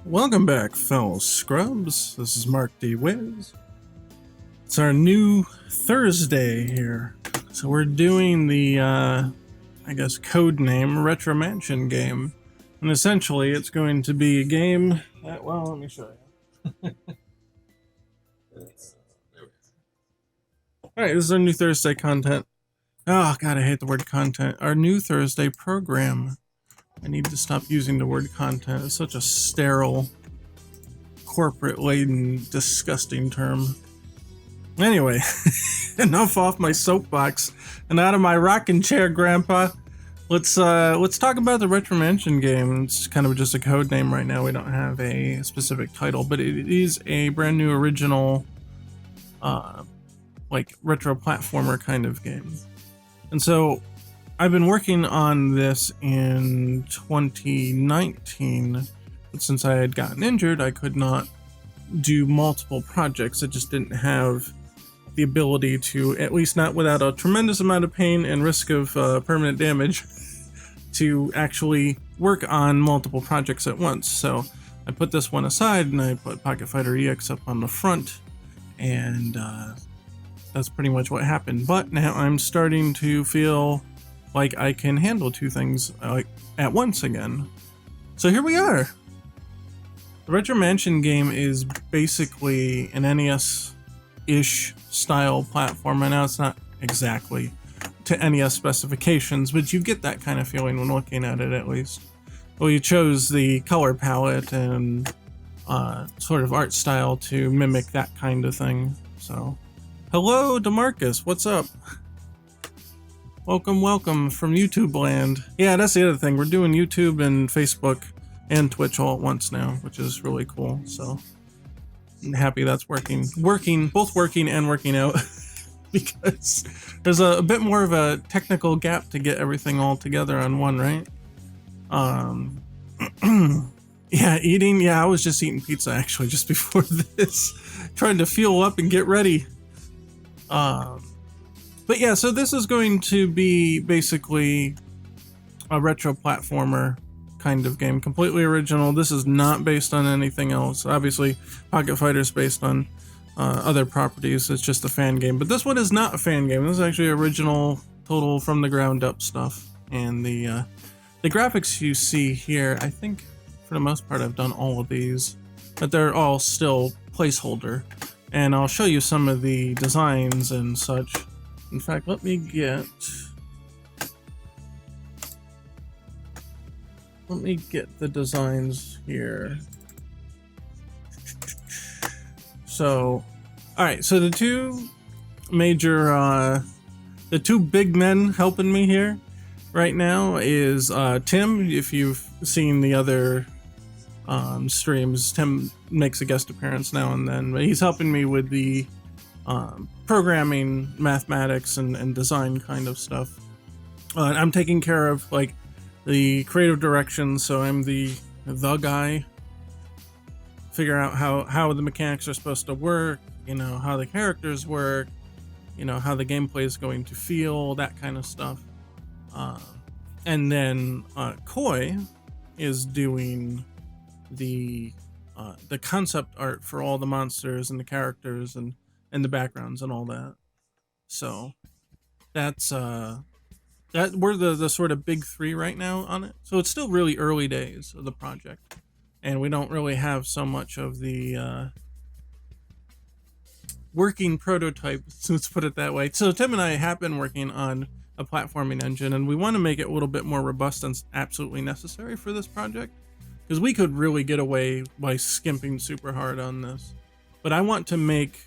Welcome back, fellow scrubs. This is MarcDWyz. It's our new Thursday here. So we're doing the, I guess, code name Retro Mansion game. And essentially, it's going to be a game that, well, let me show you. Alright, this is our new Thursday content. Oh, God, I hate the word content. Our new Thursday program. I need to stop using the word content. It's such a sterile, corporate-laden, disgusting term. Anyway, enough off my soapbox and out of my rocking chair, Grandpa. Let's talk about the Retro Mansion game. It's kind of just a code name right now. We don't have a specific title, but it is a brand new original, like retro platformer kind of game. And so I've been working on this in 2019, but since I had gotten injured, I could not do multiple projects. I just didn't have the ability to, at least not without a tremendous amount of pain and risk of permanent damage, to actually work on multiple projects at once. So I put this one aside and I put Pocket Fighter EX up on the front, and that's pretty much what happened. But now I'm starting to feel like I can handle two things at once again. So here we are. The Retro Mansion game is basically an NES-ish style platformer. Now it's not exactly to NES specifications, but you get that kind of feeling when looking at it, at least. Well, you chose the color palette and sort of art style to mimic that kind of thing. So, hello, DeMarcus, what's up? Welcome from YouTube land. Yeah, that's the other thing. We're doing YouTube and Facebook and Twitch all at once now, which is really cool. So I'm happy that's both working and working out because there's a bit more of a technical gap to get everything all together on one, right? Yeah, eating. Yeah, I was just eating pizza actually just before this, trying to fuel up and get ready. But yeah, so this is going to be basically a retro platformer kind of game, completely original. This is not based on anything else. Obviously, Pocket Fighter's based on other properties. It's just a fan game, but this one is not a fan game. This is actually original, total from the ground up stuff. And the graphics you see here, I think for the most part I've done all of these, but they're all still placeholder. And I'll show you some of the designs and such. In fact, let me get the designs here. So, alright, so the two major, the two big men helping me here right now is Tim. If you've seen the other streams, Tim makes a guest appearance now and then, but he's helping me with the programming, mathematics, and design kind of stuff. I'm taking care of like the creative direction, so I'm the guy. Figure out how the mechanics are supposed to work, you know, how the characters work, you know, how the gameplay is going to feel, that kind of stuff. And then Koi is doing the concept art for all the monsters and the characters and the backgrounds and all that. So that's that we're the sort of big three right now on it. So it's still really early days of the project, and we don't really have so much of the working prototype, let's put it that way. So Tim and I have been working on a platforming engine, and we want to make it a little bit more robust than absolutely necessary for this project, because we could really get away by skimping super hard on this. But I want to make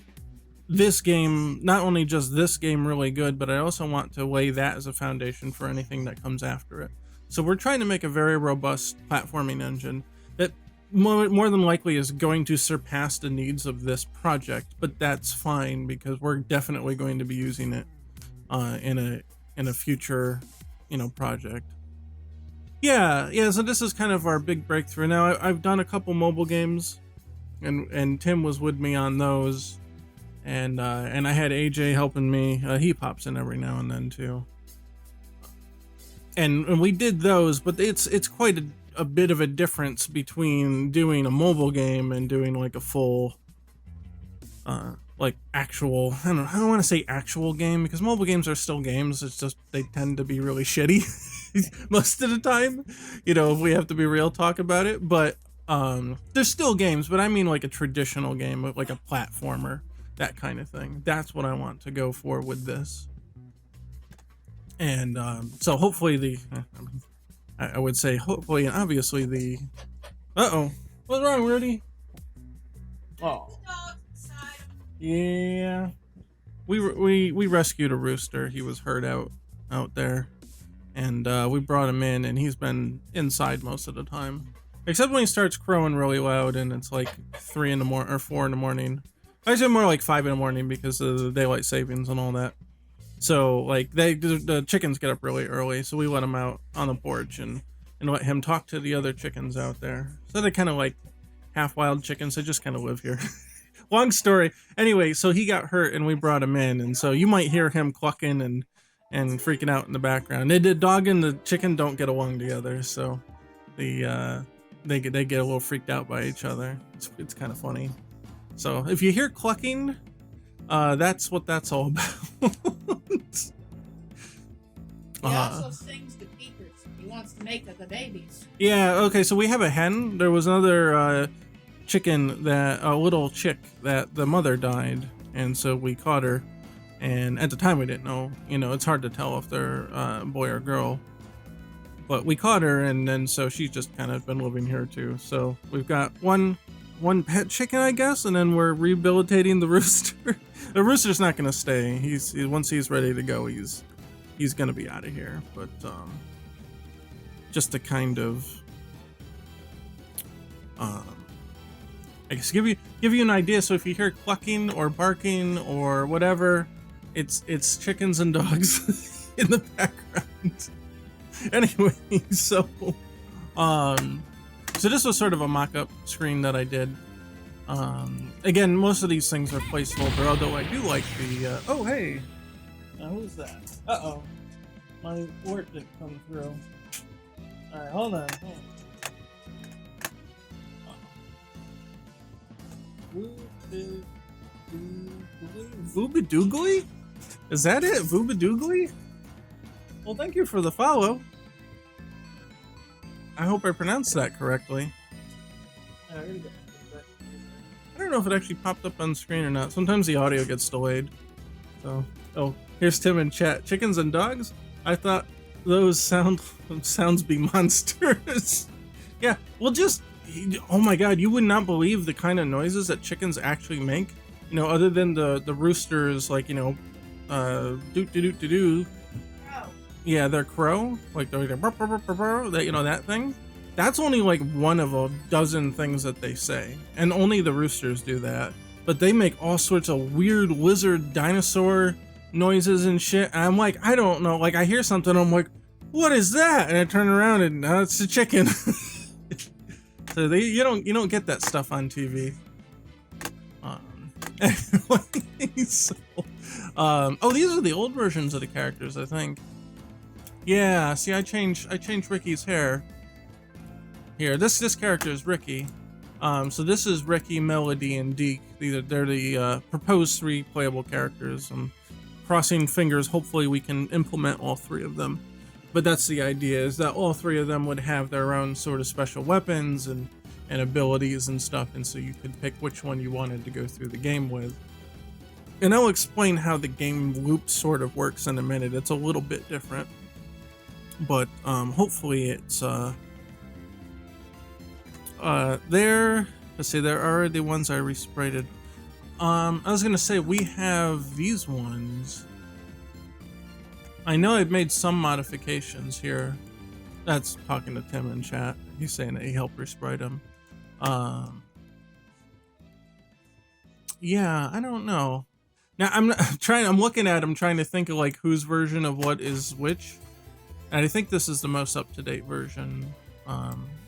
this game, not only just this game, really good, but I also want to lay that as a foundation for anything that comes after it. So we're trying to make a very robust platforming engine that more than likely is going to surpass the needs of this project, but that's fine because we're definitely going to be using it in a future, you know, project. Yeah, so this is kind of our big breakthrough. Now I've done a couple mobile games, and Tim was with me on those. And I had AJ helping me. He pops in every now and then too. And we did those, but it's quite a bit of a difference between doing a mobile game and doing like a full like actual, I don't want to say actual game, because mobile games are still games. It's just they tend to be really shitty most of the time, you know, if we have to be real talk about it. But they're still games, but I mean like a traditional game, like a platformer, that kind of thing. That's what I want to go for with this. And so hopefully I would say hopefully and obviously the what's wrong, Rudy? Oh yeah, we rescued a rooster. He was hurt out there, and we brought him in, and he's been inside most of the time, except when he starts crowing really loud, and it's like 3 in the morning or 4 in the morning. Actually, more like 5 in the morning because of the daylight savings and all that. So like the chickens get up really early, so we let him out on the porch and let him talk to the other chickens out there. So they're kind of like half wild chickens. They just kind of live here. Long story. Anyway, so he got hurt and we brought him in, and so you might hear him clucking and freaking out in the background. The dog and the chicken don't get along together, so they get a little freaked out by each other. It's kind of funny. So if you hear clucking, that's what that's all about. He also sings the peepers. He wants to make the babies. Yeah, okay, so we have a hen. There was another chicken, that a little chick that the mother died, and so we caught her, and at the time we didn't know, you know, it's hard to tell if they're boy or girl, but we caught her, and then so she's just kind of been living here too. So we've got one pet chicken, I guess, and then we're rehabilitating the rooster. The rooster's not gonna stay. Once he's ready to go, he's gonna be out of here. But just to kind of I guess give you an idea. So if you hear clucking or barking or whatever, it's chickens and dogs in the background. Anyway, so this was sort of a mock-up screen that I did. Again, most of these things are placeholder, although I do like the oh hey, who's that? My alert didn't come through. All right, hold on. Voobadoogly? Is that it? Voobadoogly? Well, thank you for the follow. I hope I pronounced that correctly. I don't know if it actually popped up on screen or not. Sometimes the audio gets delayed. So, oh, here's Tim in chat. Chickens and dogs? I thought those sounds be monsters. Yeah, well, just, oh my god, you would not believe the kind of noises that chickens actually make. You know, other than the roosters, like, you know, doot-doot-doot-doot-doo. Yeah, their crow, like that, you know, that thing. That's only like one of a dozen things that they say, and only the roosters do that. But they make all sorts of weird lizard dinosaur noises and shit. And I'm like, I don't know. Like, I hear something, I'm like, what is that? And I turn around and it's a chicken. So you don't get that stuff on TV. Anyway, so, oh, these are the old versions of the characters, I think. Yeah, see, I changed Ricky's hair. Here, this character is Ricky. So this is Ricky, Melody, and Deke. They're the proposed 3 playable characters. I'm crossing fingers, hopefully we can implement all 3 of them. But that's the idea, is that all 3 of them would have their own sort of special weapons and abilities and stuff, and so you could pick which one you wanted to go through the game with. And I'll explain how the game loop sort of works in a minute. It's a little bit different. But hopefully it's there. Let's see, there are the ones I resprited. I was gonna say we have these ones. I know I've made some modifications here. That's talking to Tim in chat. He's saying that he helped resprite them. Yeah, I don't know. Now I'm looking at them, trying to think of like whose version of what is which. And I think this is the most up-to-date version.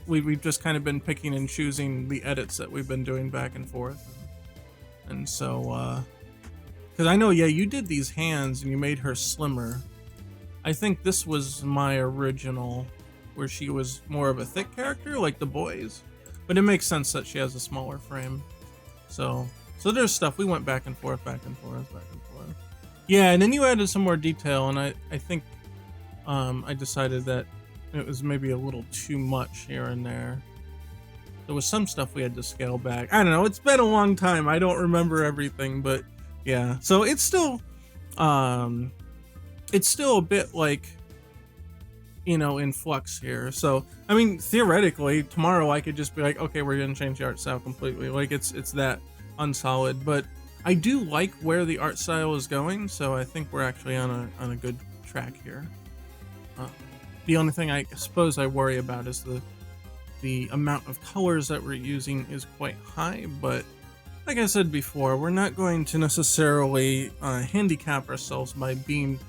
We've just kind of been picking and choosing the edits that we've been doing back and forth. And so, because I know, yeah, you did these hands and you made her slimmer. I think this was my original where she was more of a thick character like the boys, but it makes sense that she has a smaller frame. So there's stuff. We went back and forth, back and forth, back and forth. Yeah, and then you added some more detail, and I think I decided that it was maybe a little too much here and there. There was some stuff we had to scale back. I don't know. It's been a long time. I don't remember everything, but yeah. So it's still a bit like, you know, in flux here. So I mean, theoretically, tomorrow I could just be like, okay, we're gonna change the art style completely. Like it's that unsolid. But I do like where the art style is going, so I think we're actually on a good track here. The only thing I suppose I worry about is the amount of colors that we're using is quite high, but like I said before, we're not going to necessarily handicap ourselves by being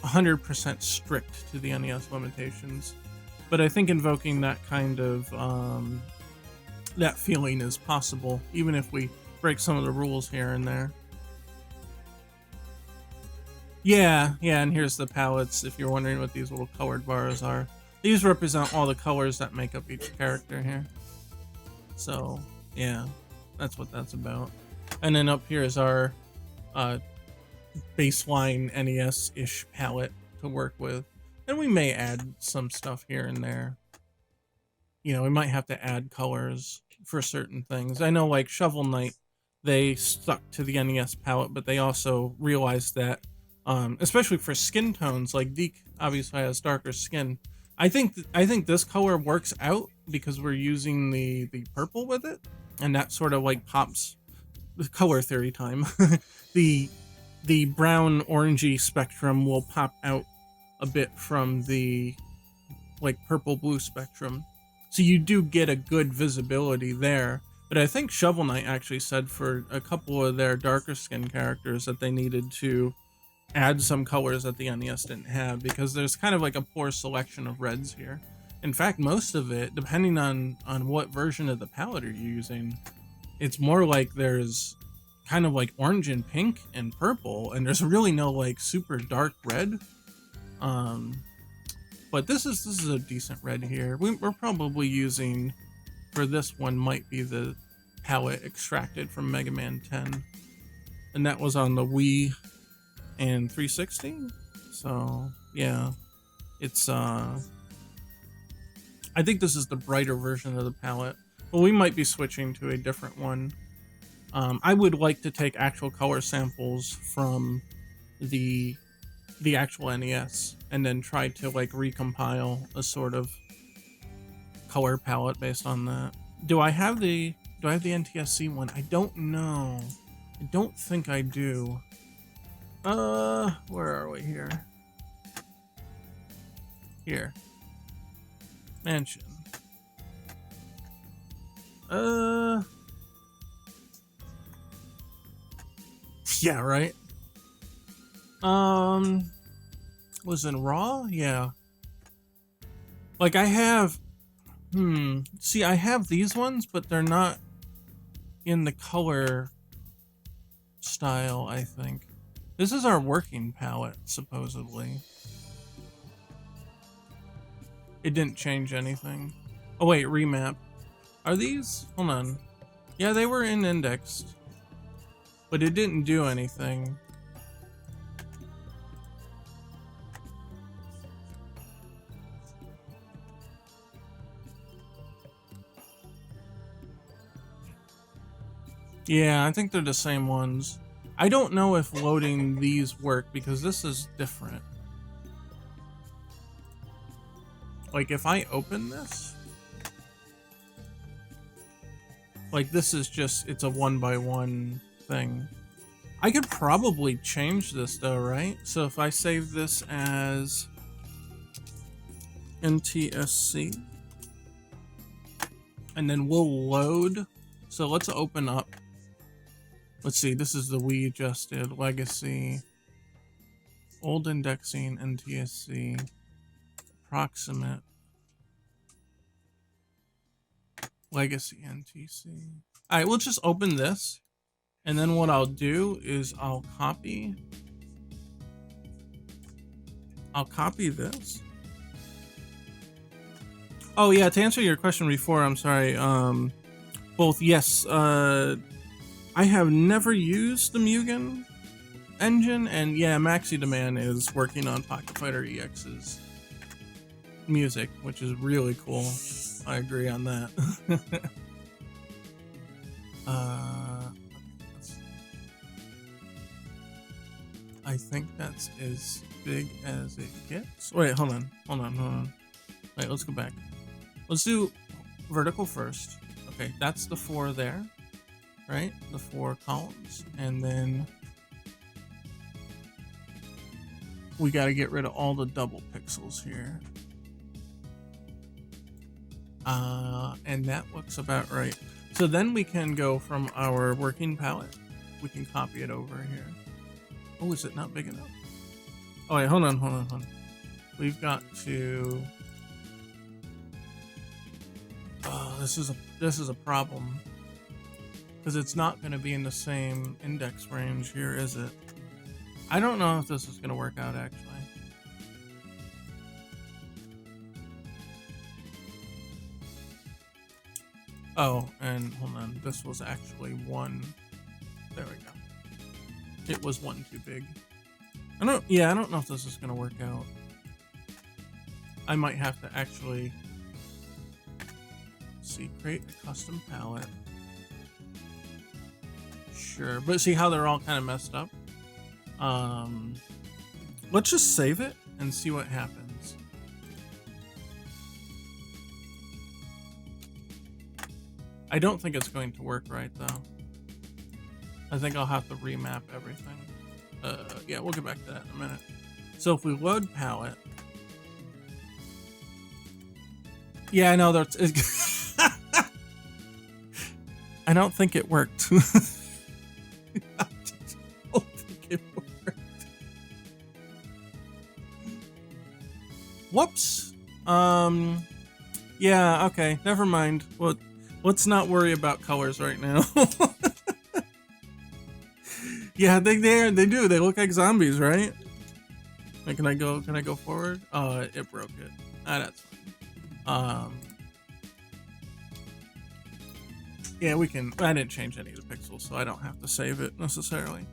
100% strict to the NES limitations. But I think invoking that kind of that feeling is possible, even if we break some of the rules here and there. Yeah, and here's the palettes, if you're wondering what these little colored bars are. These represent all the colors that make up each character here. So, yeah, that's what that's about. And then up here is our baseline NES-ish palette to work with. And we may add some stuff here and there. You know, we might have to add colors for certain things. I know, like Shovel Knight, they stuck to the NES palette, but they also realized that, especially for skin tones, like Deke obviously has darker skin. I think this color works out because we're using the purple with it, and that sort of like pops. Color theory time. the brown orangey spectrum will pop out a bit from the like purple blue spectrum, so you do get a good visibility there. But I think Shovel Knight actually said for a couple of their darker skin characters that they needed to add some colors that the NES didn't have, because there's kind of like a poor selection of reds here. In fact, most of it, depending on what version of the palette you're using, it's more like there's kind of like orange and pink and purple, and there's really no like super dark red. But this is a decent red here. We're probably using, for this one, might be the palette extracted from Mega Man 10, and that was on the Wii and 360. So yeah, it's I think this is the brighter version of the palette, but we might be switching to a different one. I would like to take actual color samples from the actual NES and then try to like recompile a sort of color palette based on that. Do I have the NTSC one? I don't know. I don't think I do. Where are we here? Here. Mansion. Yeah, right. Was in RAW? Yeah. Like I have, see, I have these ones, but they're not in the color style, I think. This is our working palette, supposedly. It didn't change anything. Oh wait, remap. Are these? Hold on. Yeah, they were in indexed, but it didn't do anything. Yeah, I think they're the same ones. I don't know if loading these work because this is different. Like if I open this, like this is just, it's a 1x1 thing. I could probably change this though, right? So if I save this as NTSC, and then we'll load. So let's open up. Let's see, this is the Wii adjusted legacy, old indexing, NTSC, approximate, legacy NTC. All right, we'll just open this, and then what I'll do is I'll copy this, Oh yeah, to answer your question before, I'm sorry. Both yes. I have never used the Mugen engine, and yeah, MarcDWyz is working on Pocket Fighter EX's music, which is really cool. I agree on that. I think that's as big as it gets. Wait, hold on. Wait, let's go back. Let's do vertical first. Okay, that's the 4 there, right? The 4 columns, and then we got to get rid of all the double pixels here. And that looks about right. So then we can go from our working palette. We can copy it over here. Oh, is it not big enough? Oh wait, hold on. We've got to. Oh, this is a problem because it's not going to be in the same index range here, is it? I don't know if this is going to work out actually. Oh, and hold on, this was actually 1. There we go. It was 1 too big. I don't know if this is going to work out. I might have to actually create a custom palette. Sure, but see how they're all kind of messed up? Let's just save it and see what happens. I don't think it's going to work right though. I think I'll have to remap everything. Yeah, we'll get back to that in a minute. So if we load palette, yeah, I know that's. I don't think it worked. I don't think it worked. Whoops. Yeah. Okay. Never mind. Well, let's not worry about colors right now. Yeah, they do. They look like zombies, right? Like, can I go forward? It broke it. That's fine. Yeah, we can. I didn't change any of the pixels, so I don't have to save it necessarily.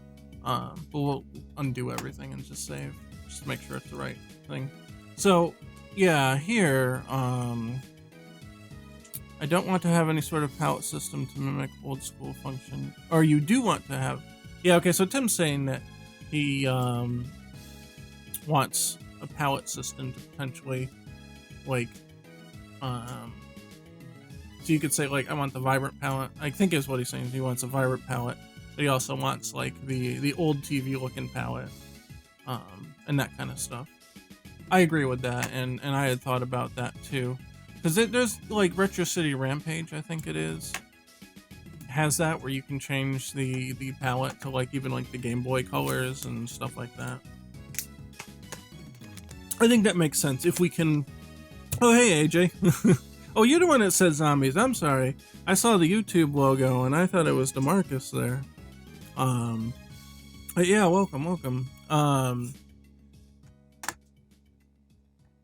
But we'll undo everything and just save, just to make sure it's the right thing. So, yeah, here, I don't want to have any sort of palette system to mimic old school function. Or you do want to have. Yeah, okay, so Tim's saying that he wants a palette system to potentially, like, so you could say, like, I want the vibrant palette. I think is what he's saying. He wants a vibrant palette, but he also wants, like, the old TV looking palette, and that kind of stuff. I agree with that, and I had thought about that too. Because there's, like, Retro City Rampage, I think it is, has that where you can change the palette to, like, even, like, the Game Boy colors and stuff like that. I think that makes sense if we can. Oh, hey, AJ. Oh, you're the one that said zombies. I'm sorry. I saw the YouTube logo and I thought it was DeMarcus there. But yeah, welcome.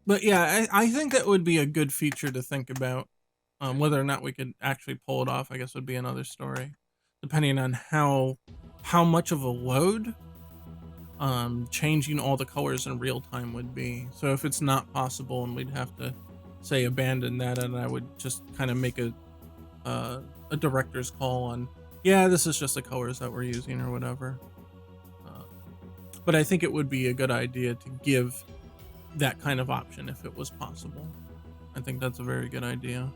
But yeah, I think that would be a good feature to think about. Whether or not we could actually pull it off, I guess, would be another story, depending on how much of a load changing all the colors in real time would be. So if it's not possible and we'd have to, say, abandon that, and I would just kind of make a director's call on, yeah, this is just the colors that we're using or whatever. But I think it would be a good idea to give that kind of option if it was possible. I think that's a very good idea.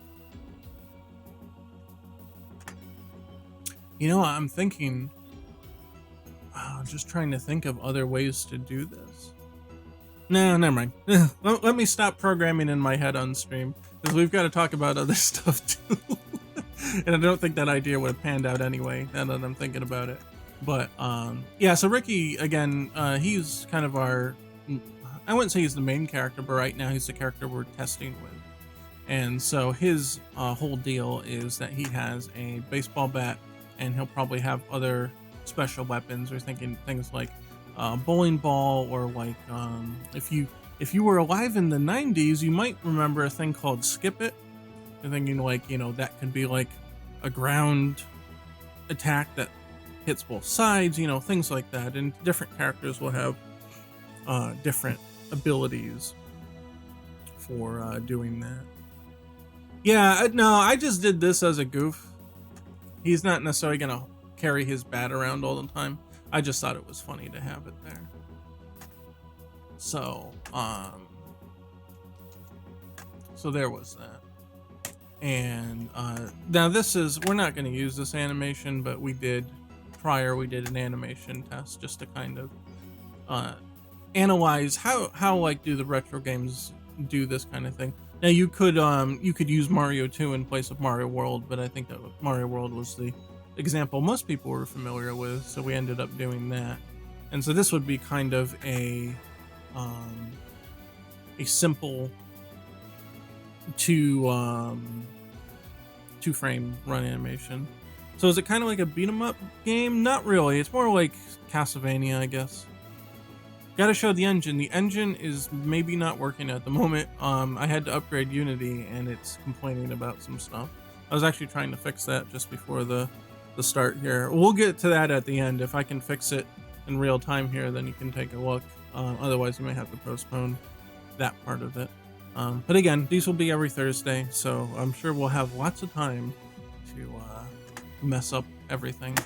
You know, I'm thinking, just trying to think of other ways to do this. No, never mind. Let me stop programming in my head on stream, because we've got to talk about other stuff too. And I don't think that idea would have panned out anyway, now that I'm thinking about it. But yeah, so Ricky, again, he's kind of our, I wouldn't say he's the main character, but right now he's the character we're testing with. And so his whole deal is that he has a baseball bat, and he'll probably have other special weapons. We're thinking things like bowling ball, or like if you if you were alive in the 90s, you might remember a thing called Skip It. You're thinking like, you know, that could be like a ground attack that hits both sides, you know, things like that. And different characters will have different abilities for doing that. Yeah, no, I just did this as a goof. He's not necessarily gonna carry his bat around all the time. I just thought it was funny to have it there. So, so there was that. And now this is, we're not going to use this animation, but we did an animation test just to kind of analyze how like do the retro games do this kind of thing. Now you could use Mario 2 in place of Mario World, but I think that Mario World was the example most people were familiar with, so we ended up doing that. And so this would be kind of a simple two frame run animation. So is it kind of like a beat 'em up game? Not really. It's more like Castlevania, I guess. Gotta show the engine. The engine is maybe not working at the moment. I had to upgrade Unity and it's complaining about some stuff. I was actually trying to fix that just before the start here. We'll get to that at the end. If I can fix it in real time here, then you can take a look. Otherwise, you may have to postpone that part of it. But again, these will be every Thursday, so I'm sure we'll have lots of time to mess up everything.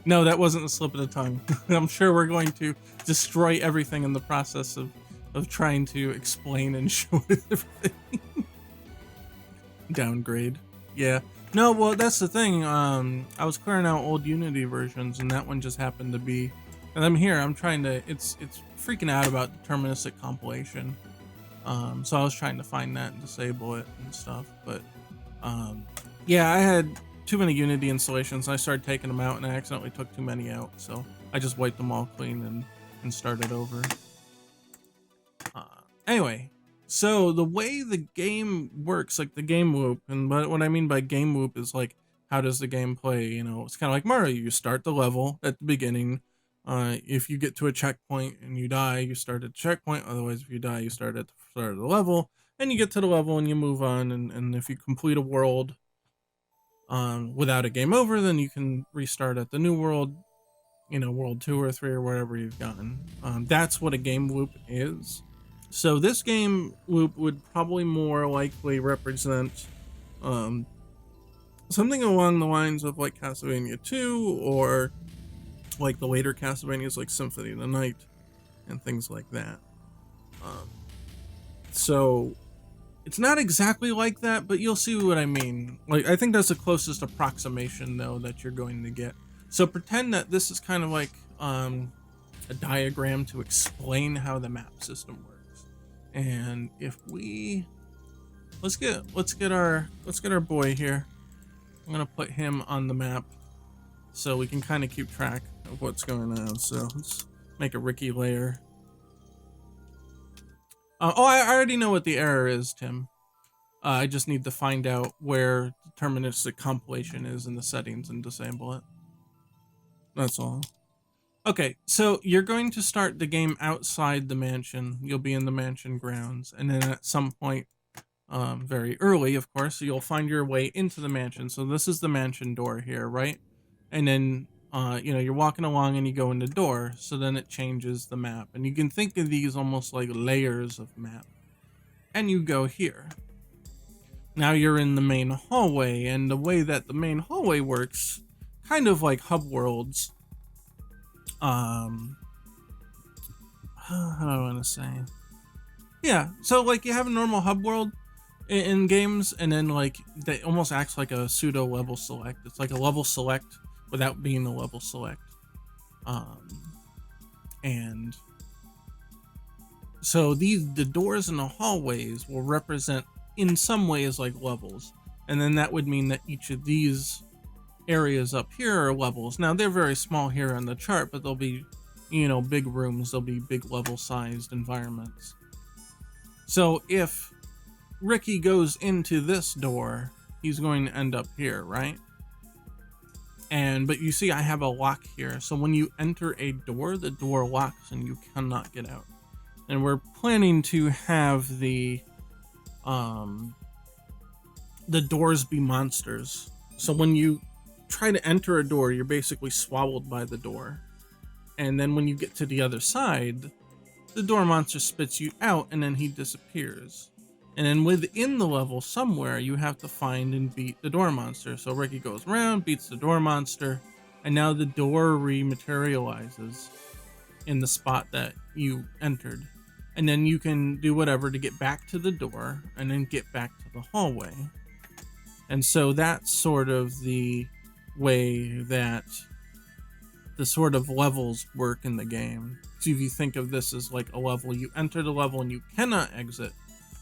No, that wasn't a slip of the tongue. I'm sure we're going to destroy everything in the process of trying to explain and show everything. Downgrade. Yeah. No, well, that's the thing. I was clearing out old Unity versions, and that one just happened to be. And I'm here. I'm trying to. It's freaking out about deterministic compilation. So I was trying to find that and disable it and stuff. But yeah, I had too many Unity installations. I started taking them out, and I accidentally took too many out. So I just wiped them all clean and started over. Anyway. So the way the game works, like the game loop, and what I mean by game loop is like, how does the game play? You know, it's kind of like Mario. You start the level at the beginning. If you get to a checkpoint and you die, you start at the checkpoint. Otherwise, if you die, you start at the start of the level. And you get to the level and you move on. And if you complete a world without a game over, then you can restart at the new world, you know, world 2 or 3 or wherever you've gotten. That's what a game loop is. So this game loop would probably more likely represent something along the lines of like Castlevania 2 or like the later Castlevanias like Symphony of the Night and things like that. So it's not exactly like that, but you'll see what I mean. Like, I think that's the closest approximation though that you're going to get. So pretend that this is kind of like a diagram to explain how the map system works. And if we let's get our boy here. I'm gonna put him on the map so we can kind of keep track of what's going on. So let's make a Ricky layer. Oh, I already know what the error is, Tim. I just need to find out where deterministic compilation is in the settings and disable it. That's all. Okay, so you're going to start the game outside the mansion. You'll be in the mansion grounds, and then at some point, very early, of course, you'll find your way into the mansion. So this is the mansion door here, right? And then, you know, you're walking along and you go in the door, so then it changes the map. And you can think of these almost like layers of map. And you go here. Now you're in the main hallway, and the way that the main hallway works, kind of like hub worlds, how do I want to say? Yeah, so like you have a normal hub world in games, and then like that almost acts like a pseudo level select. It's like a level select without being a level select. And so the doors in the hallways will represent in some ways like levels, and then that would mean that each of these areas up here are levels. Now they're very small here on the chart, but they'll be, you know, big rooms. They'll be big level sized environments. So if Ricky goes into this door, he's going to end up here, right? But you see I have a lock here. So when you enter a door, the door locks and you cannot get out. and we're planning to have the doors be monsters. So when you try to enter a door, you're basically swallowed by the door. And then when you get to the other side, the door monster spits you out and then he disappears. And then within the level somewhere, you have to find and beat the door monster. So Ricky goes around, beats the door monster, and now the door rematerializes in the spot that you entered. And then you can do whatever to get back to the door and then get back to the hallway. And so that's sort of the way that the sort of levels work in the game. So if you think of this as like a level, you enter the level and you cannot exit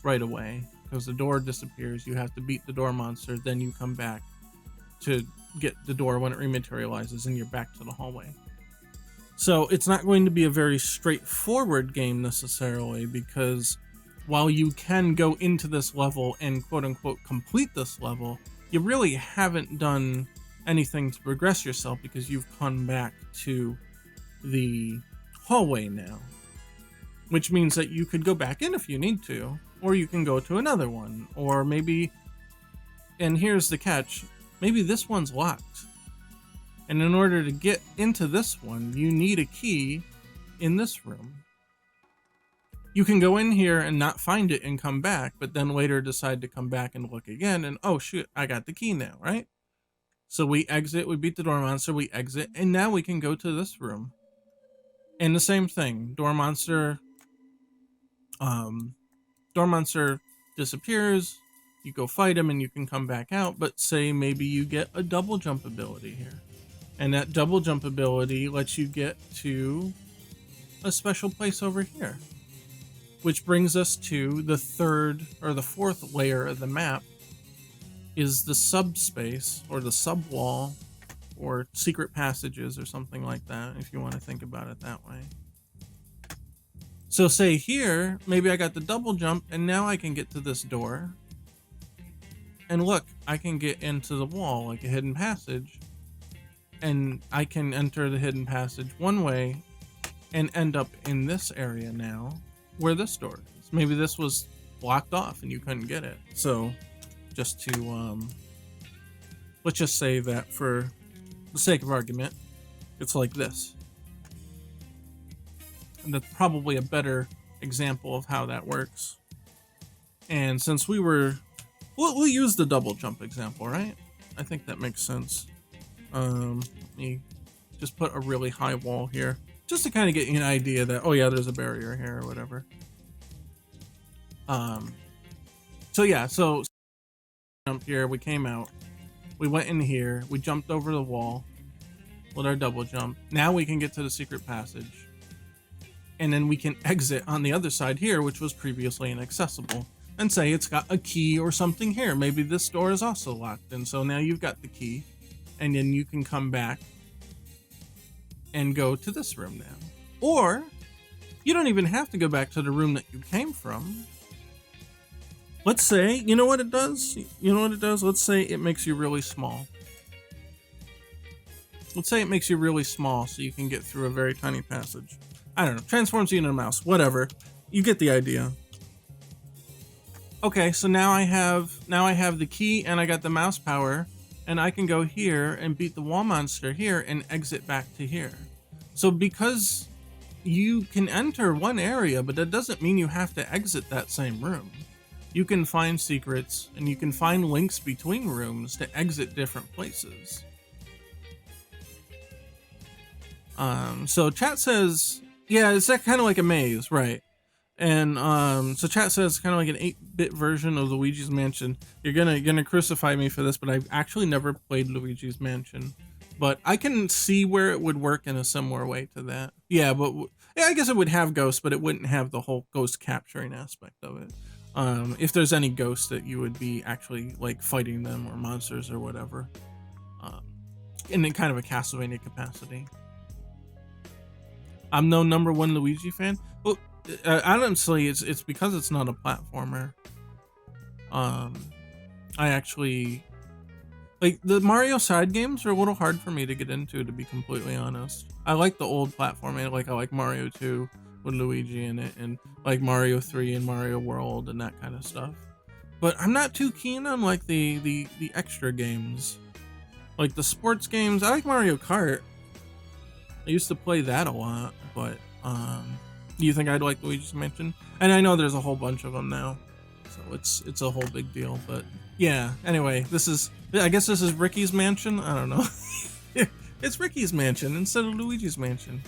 right away because the door disappears. You have to beat the door monster, then you come back to get the door when it rematerializes and you're back to the hallway. So it's not going to be a very straightforward game necessarily, because while you can go into this level and quote unquote complete this level, you really haven't done anything to progress yourself because you've come back to the hallway now, which means that you could go back in if you need to, or you can go to another one, or maybe, and here's the catch, maybe this one's locked. And in order to get into this one, you need a key in this room. You can go in here and not find it and come back, but then later decide to come back and look again and, oh shoot, I got the key now, right? So we exit, we beat the door monster, we exit, and now we can go to this room. And the same thing, door monster disappears, you go fight him and you can come back out, but say maybe you get a double jump ability here. And that double jump ability lets you get to a special place over here. Which brings us to the third or the fourth layer of the map, is the subspace or the subwall or secret passages or something like that, if you want to think about it that way. So say here, maybe I got the double jump and now I can get to this door. And look, I can get into the wall like a hidden passage. And I can enter the hidden passage one way and end up in this area now where this door is. Maybe this was blocked off and you couldn't get it. So just to, let's just say that for the sake of argument, it's like this. And that's probably a better example of how that works. And since we'll use the double jump example, right? I think that makes sense. Let me just put a really high wall here, just to kind of get you an idea that, oh yeah, there's a barrier here or whatever. So yeah, so jump here, we came out, we went in here, we jumped over the wall with our double jump. Now we can get to the secret passage. And then we can exit on the other side here, which was previously inaccessible. And say it's got a key or something here. Maybe this door is also locked. And so now you've got the key. And then you can come back and go to this room now. Or you don't even have to go back to the room that you came from. Let's say, you know what it does? You know what it does? Let's say it makes you really small. Let's say it makes you really small so you can get through a very tiny passage. I don't know, transforms you into a mouse, whatever. You get the idea. Okay, so now I have the key and I got the mouse power. And I can go here and beat the wall monster here and exit back to here. So because you can enter one area, but that doesn't mean you have to exit that same room. You can find secrets and you can find links between rooms to exit different places. So chat says, yeah, it's kind of like a maze, right? And so chat says kind of like an 8-bit version of Luigi's Mansion. You're gonna crucify me for this, but I've actually never played Luigi's Mansion. But I can see where it would work in a similar way to that. Yeah, but yeah, I guess it would have ghosts, but it wouldn't have the whole ghost capturing aspect of it. If there's any ghosts that you would be actually like fighting them or monsters or whatever, in kind of a Castlevania capacity. I'm no #1 Luigi fan. Well, honestly, it's because it's not a platformer. I actually like the Mario side games are a little hard for me to get into, to be completely honest. I like the old platforming, like I like Mario 2, with Luigi in it, and like Mario 3 and Mario World and that kind of stuff. But I'm not too keen on like the extra games, like the sports games. I like Mario Kart. I used to play that a lot, but do you think I'd like Luigi's Mansion? And I know there's a whole bunch of them now, so it's a whole big deal. But yeah, anyway, I guess this is Ricky's Mansion. I don't know. It's Ricky's Mansion instead of Luigi's Mansion.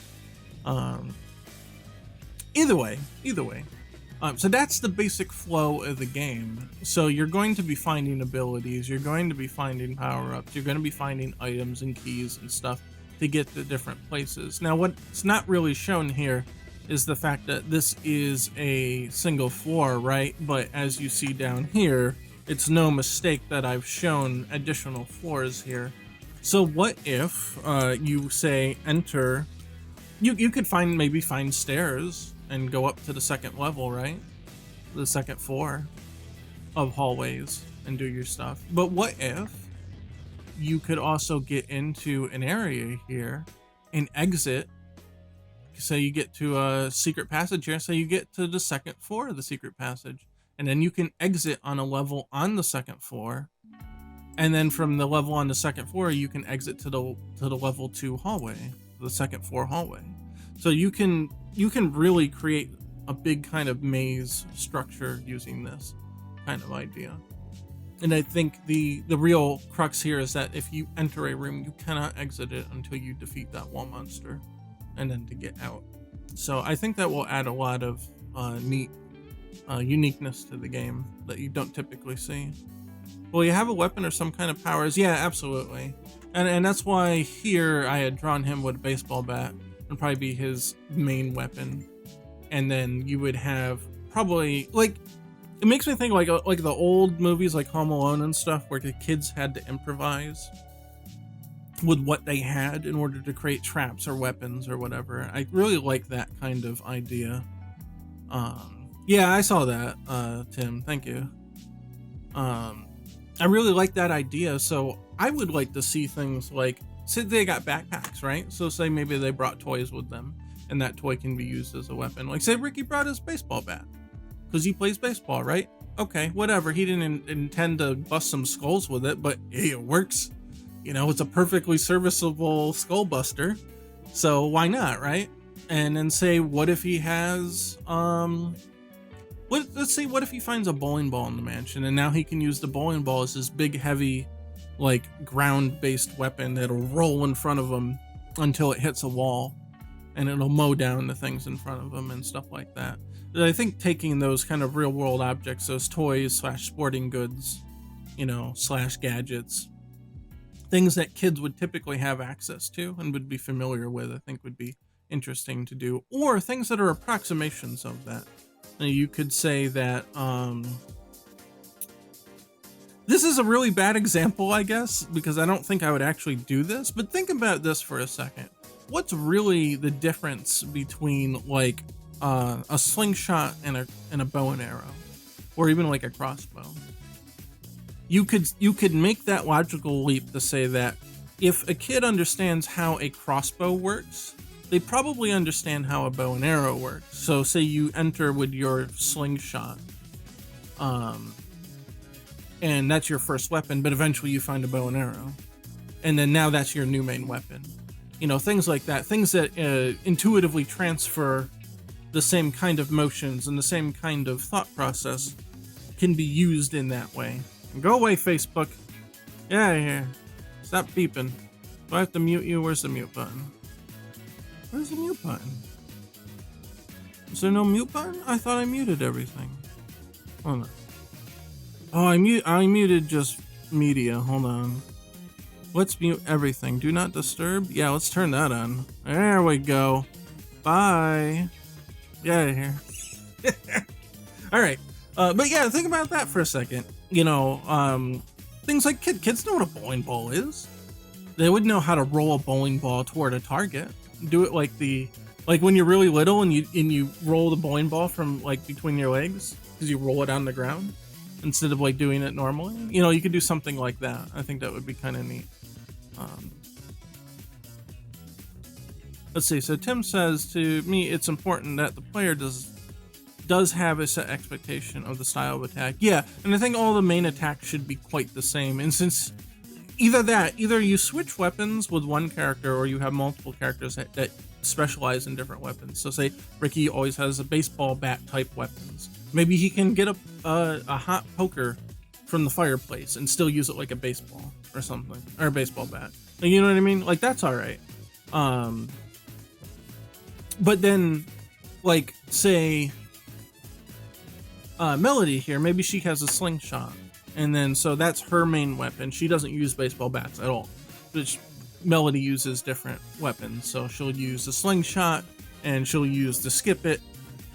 Either way. So that's the basic flow of the game. So you're going to be finding abilities, you're going to be finding power-ups, you're going to be finding items and keys and stuff to get to different places. Now what's not really shown here is the fact that this is a single floor, right? But as you see down here, it's no mistake that I've shown additional floors here. So what if you say enter, you could maybe find stairs and go up to the second level, right? The second floor of hallways and do your stuff. But what if you could also get into an area here and exit? Say you get to a secret passage here, so you get to the second floor of the secret passage, and then you can exit on a level on the second floor, and then from the level on the second floor you can exit to the level 2 hallway, the second floor hallway. So you can really create a big kind of maze structure using this kind of idea. And I think the real crux here is that if you enter a room, you cannot exit it until you defeat that wall monster and then to get out. So I think that will add a lot of neat uniqueness to the game that you don't typically see. Will you have a weapon or some kind of powers? Yeah, absolutely. And that's why here I had drawn him with a baseball bat and probably be his main weapon. And then you would have probably, like, it makes me think like the old movies like Home Alone and stuff where the kids had to improvise with what they had in order to create traps or weapons or whatever. I really like that kind of idea. Yeah, I saw that, Tim, thank you. I really like that idea, so I would like to see things like, say they got backpacks, right? So say maybe they brought toys with them, and that toy can be used as a weapon. Like say Ricky brought his baseball bat, because he plays baseball, right? Okay, whatever, he didn't intend to bust some skulls with it, but hey, it works. You know, it's a perfectly serviceable skull buster, so why not, right? And then say, what if he has, let's say, what if he finds a bowling ball in the mansion, and now he can use the bowling ball as this big, heavy, like, ground-based weapon that'll roll in front of him until it hits a wall, and it'll mow down the things in front of him and stuff like that. But I think taking those kind of real-world objects, those toys / sporting goods, you know, / gadgets, things that kids would typically have access to and would be familiar with, I think would be interesting to do, or things that are approximations of that. Now, you could say that this is a really bad example, I guess, because I don't think I would actually do this, but think about this for a second. What's really the difference between like a slingshot and a bow and arrow, or even like a crossbow? You could make that logical leap to say that if a kid understands how a crossbow works, they probably understand how a bow and arrow works. So say you enter with your slingshot, and that's your first weapon, but eventually you find a bow and arrow, and then now that's your new main weapon. You know, things like that, things that intuitively transfer the same kind of motions and the same kind of thought process can be used in that way. Go away, Facebook. Get out of here. Stop beeping. Do I have to mute you? Where's the mute button? Where's the mute button? Is there no mute button? I thought I muted everything. Hold on. Oh, I muted just media. Hold on. Let's mute everything. Do not disturb. Yeah, let's turn that on. There we go. Bye. Get out of here. All right. But yeah, think about that for a second. You know, things like kids know what a bowling ball is. They would know how to roll a bowling ball toward a target. Do it like when you're really little and you roll the bowling ball from like between your legs because you roll it on the ground instead of like doing it normally. You know, you could do something like that. I think that would be kind of neat. let's see. So Tim says, to me, it's important that the player does have a set expectation of the style of attack. Yeah, and I think all the main attacks should be quite the same. And since either you switch weapons with one character, or you have multiple characters that specialize in different weapons. So say Ricky always has a baseball bat type weapons. Maybe he can get a hot poker from the fireplace and still use it like a baseball or something, or a baseball bat. Like, you know what I mean? Like, that's all right. But then, like, say Melody here, maybe she has a slingshot, and then so that's her main weapon. She doesn't use baseball bats at all, which Melody uses different weapons. So she'll use the slingshot, and she'll use the skip it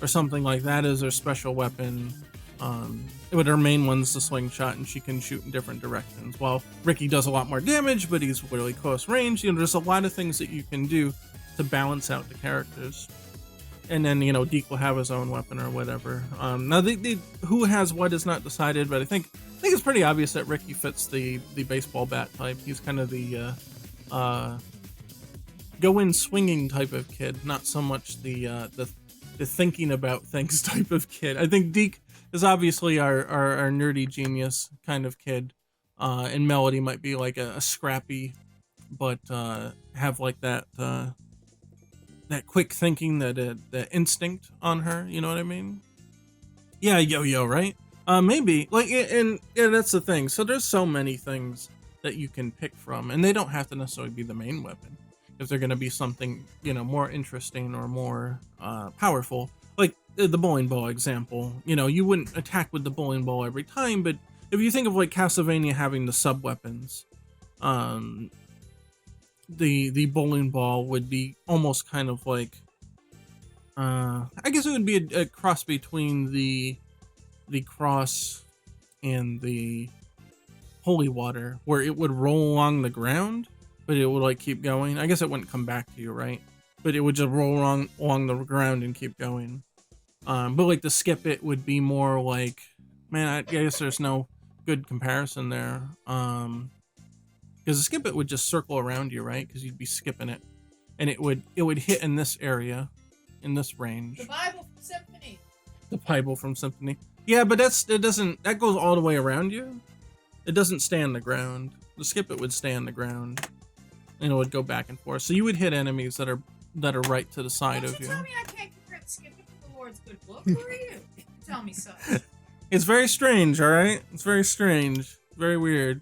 or something like that as her special weapon. But her main one's the slingshot, and she can shoot in different directions. While Ricky does a lot more damage, but he's really close range. You know, there's a lot of things that you can do to balance out the characters. And then, you know, Deke will have his own weapon or whatever. Now, who has what is not decided, but I think it's pretty obvious that Ricky fits the baseball bat type. He's kind of the go in swinging type of kid, not so much the thinking about things type of kid. I think Deke is obviously our nerdy genius kind of kid, and Melody might be like a scrappy, but have like that quick thinking, that instinct on her. You know what I mean? Yeah, yo, right? Maybe, like, and yeah, that's the thing. So there's so many things that you can pick from, and they don't have to necessarily be the main weapon if they're going to be something, you know, more interesting or more powerful. Like the bowling ball example, you know, you wouldn't attack with the bowling ball every time, but if you think of like Castlevania having the sub weapons, the bowling ball would be almost kind of like, I guess it would be a cross between the cross and the holy water, where it would roll along the ground, but it would like keep going. I guess it wouldn't come back to you, right? But it would just roll along the ground and keep going. But like the skip it would be more like, man, I guess there's no good comparison there. Because the skip it would just circle around you, right? Because you'd be skipping it, and it would hit in this area, in this range. The Bible from Symphony. The Bible from Symphony. Yeah, but that goes all the way around you. It doesn't stay on the ground. The skip it would stay on the ground, and it would go back and forth. So you would hit enemies that are right to the side of you. Tell me I can't compare the skip it to the Lord's good book. Who are you? Tell me so. It's very strange, all right? It's very strange. Very weird.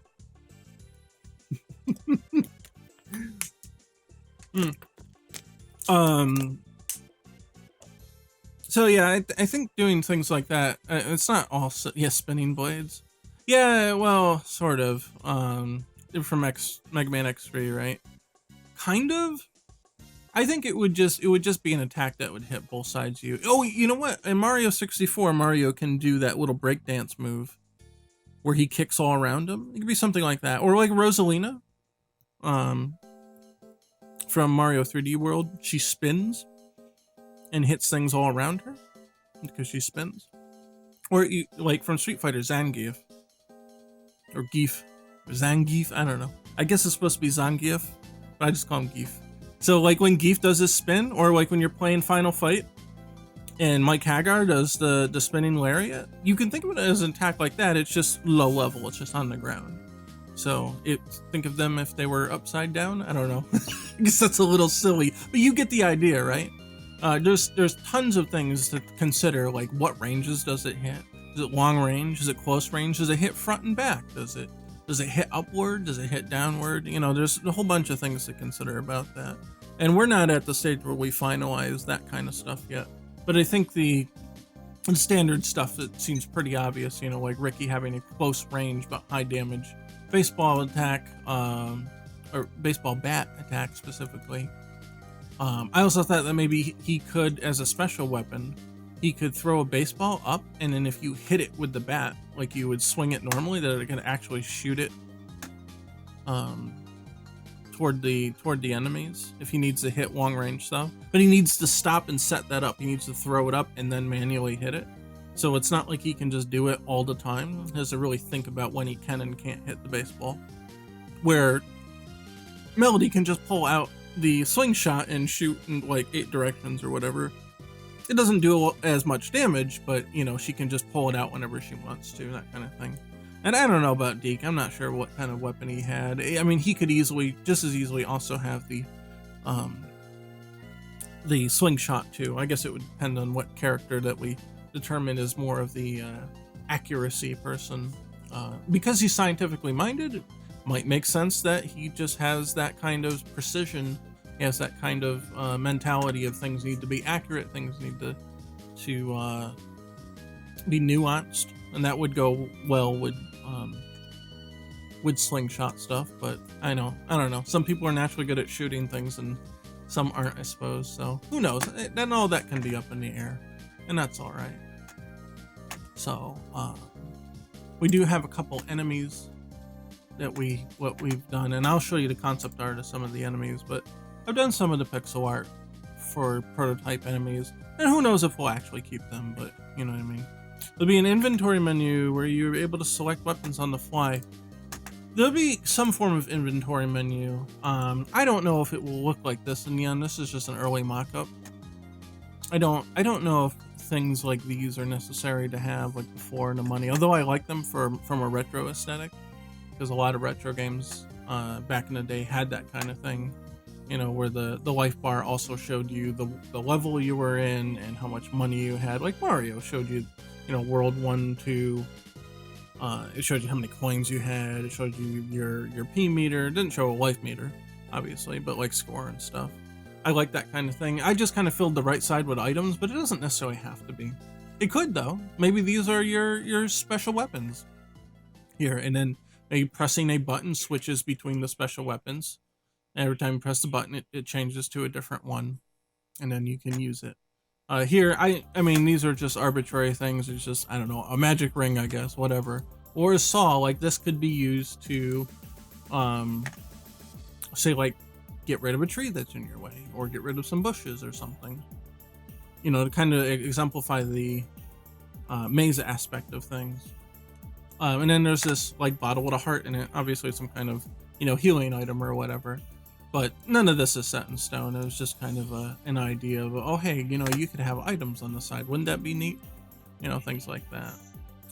So yeah, I think doing things like that, it's not all spinning blades. Yeah, well, sort of. From Mega Man X3, right? Kind of. I think it would just be an attack that would hit both sides of you. Oh, you know what? In Mario 64, Mario can do that little breakdance move where he kicks all around him. It could be something like that, or like Rosalina, from Mario 3D World. She spins and hits things all around her because she spins. Or like from Street Fighter, Zangief. Or Gief. Or Zangief, I don't know. I guess it's supposed to be Zangief, but I just call him Gief. So like when Gief does his spin, or like when you're playing Final Fight and Mike Hagar does the spinning lariat, you can think of it as an attack like that. It's just low level, it's just on the ground. So think of them if they were upside down. I don't know. I guess that's a little silly, but you get the idea, right? There's tons of things to consider, like what ranges does it hit? Is it long range? Is it close range? Does it hit front and back? Does it hit upward? Does it hit downward? You know, there's a whole bunch of things to consider about that. And we're not at the stage where we finalize that kind of stuff yet. But I think the standard stuff that seems pretty obvious, you know, like Ricky having a close range but high damage baseball attack, or baseball bat attack specifically. I also thought that maybe he could, as a special weapon, he could throw a baseball up, and then if you hit it with the bat, like you would swing it normally, that it could actually shoot it toward the enemies if he needs to hit long range stuff. But he needs to stop and set that up. He needs to throw it up and then manually hit it. So it's not like he can just do it all the time. He has to really think about when he can and can't hit the baseball. Where Melody can just pull out the slingshot and shoot in like 8 directions or whatever. It doesn't do as much damage, but you know, she can just pull it out whenever she wants to, that kind of thing. And I don't know about Deke. I'm not sure what kind of weapon he had. I mean, he could just as easily also have the slingshot too. I guess it would depend on what character that we determine is more of the accuracy person. Because he's scientifically minded, it might make sense that he just has that kind of precision. He has that kind of mentality of things need to be accurate, things need to be nuanced, and that would go well with slingshot stuff. But I don't know. Some people are naturally good at shooting things, and some aren't, I suppose. So who knows? Then all that can be up in the air, and that's all right. So we do have a couple enemies that what we've done, and I'll show you the concept art of some of the enemies. But I've done some of the pixel art for prototype enemies, and who knows if we'll actually keep them, but you know what I mean. There'll be an inventory menu where you're able to select weapons on the fly. There'll be some form of inventory menu. I don't know if it will look like this in the end. This is just an early mock-up. I don't know if things like these are necessary to have like before the money, although I like them from a retro aesthetic, because a lot of retro games back in the day had that kind of thing, you know, where the life bar also showed you the level you were in and how much money you had. Like Mario showed you, you know, world 1, 2. It showed you how many coins you had. It showed you your P meter. It didn't show a life meter, obviously, but like score and stuff. I like that kind of thing. I just kind of filled the right side with items, but it doesn't necessarily have to be. It could though. Maybe these are your special weapons here, and then maybe pressing a button switches between the special weapons. Every time you press the button, it changes to a different one, and then you can use it. Here, I mean, these are just arbitrary things. It's just, I don't know, a magic ring, I guess, whatever. Or a saw, like this could be used to, say, like, get rid of a tree that's in your way, or get rid of some bushes or something. You know, to kind of exemplify the maze aspect of things. And then there's this, like, bottle with a heart in it. Obviously, some kind of, you know, healing item or whatever. But none of this is set in stone. It was just kind of an idea of, oh, hey, you know, you could have items on the side. Wouldn't that be neat? You know, things like that.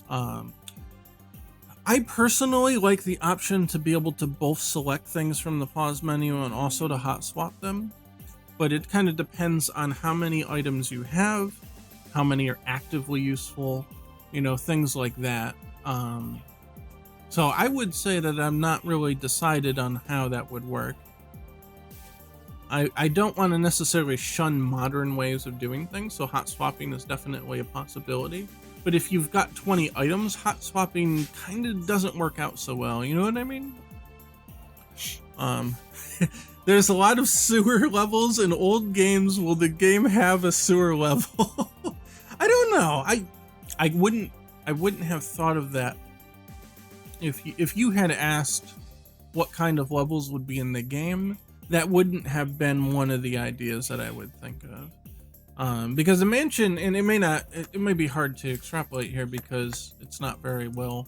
I personally like the option to be able to both select things from the pause menu and also to hot swap them. But it kind of depends on how many items you have, how many are actively useful, you know, things like that. So I would say that I'm not really decided on how that would work. I don't want to necessarily shun modern ways of doing things, so hot swapping is definitely a possibility. But if you've got 20 items, hot swapping kind of doesn't work out so well, you know what I mean? There's a lot of sewer levels in old games. Will the game have a sewer level? I don't know. I wouldn't have thought of that if you had asked what kind of levels would be in the game. That wouldn't have been one of the ideas that I would think of. Because the mansion, and it may be hard to extrapolate here because it's not very well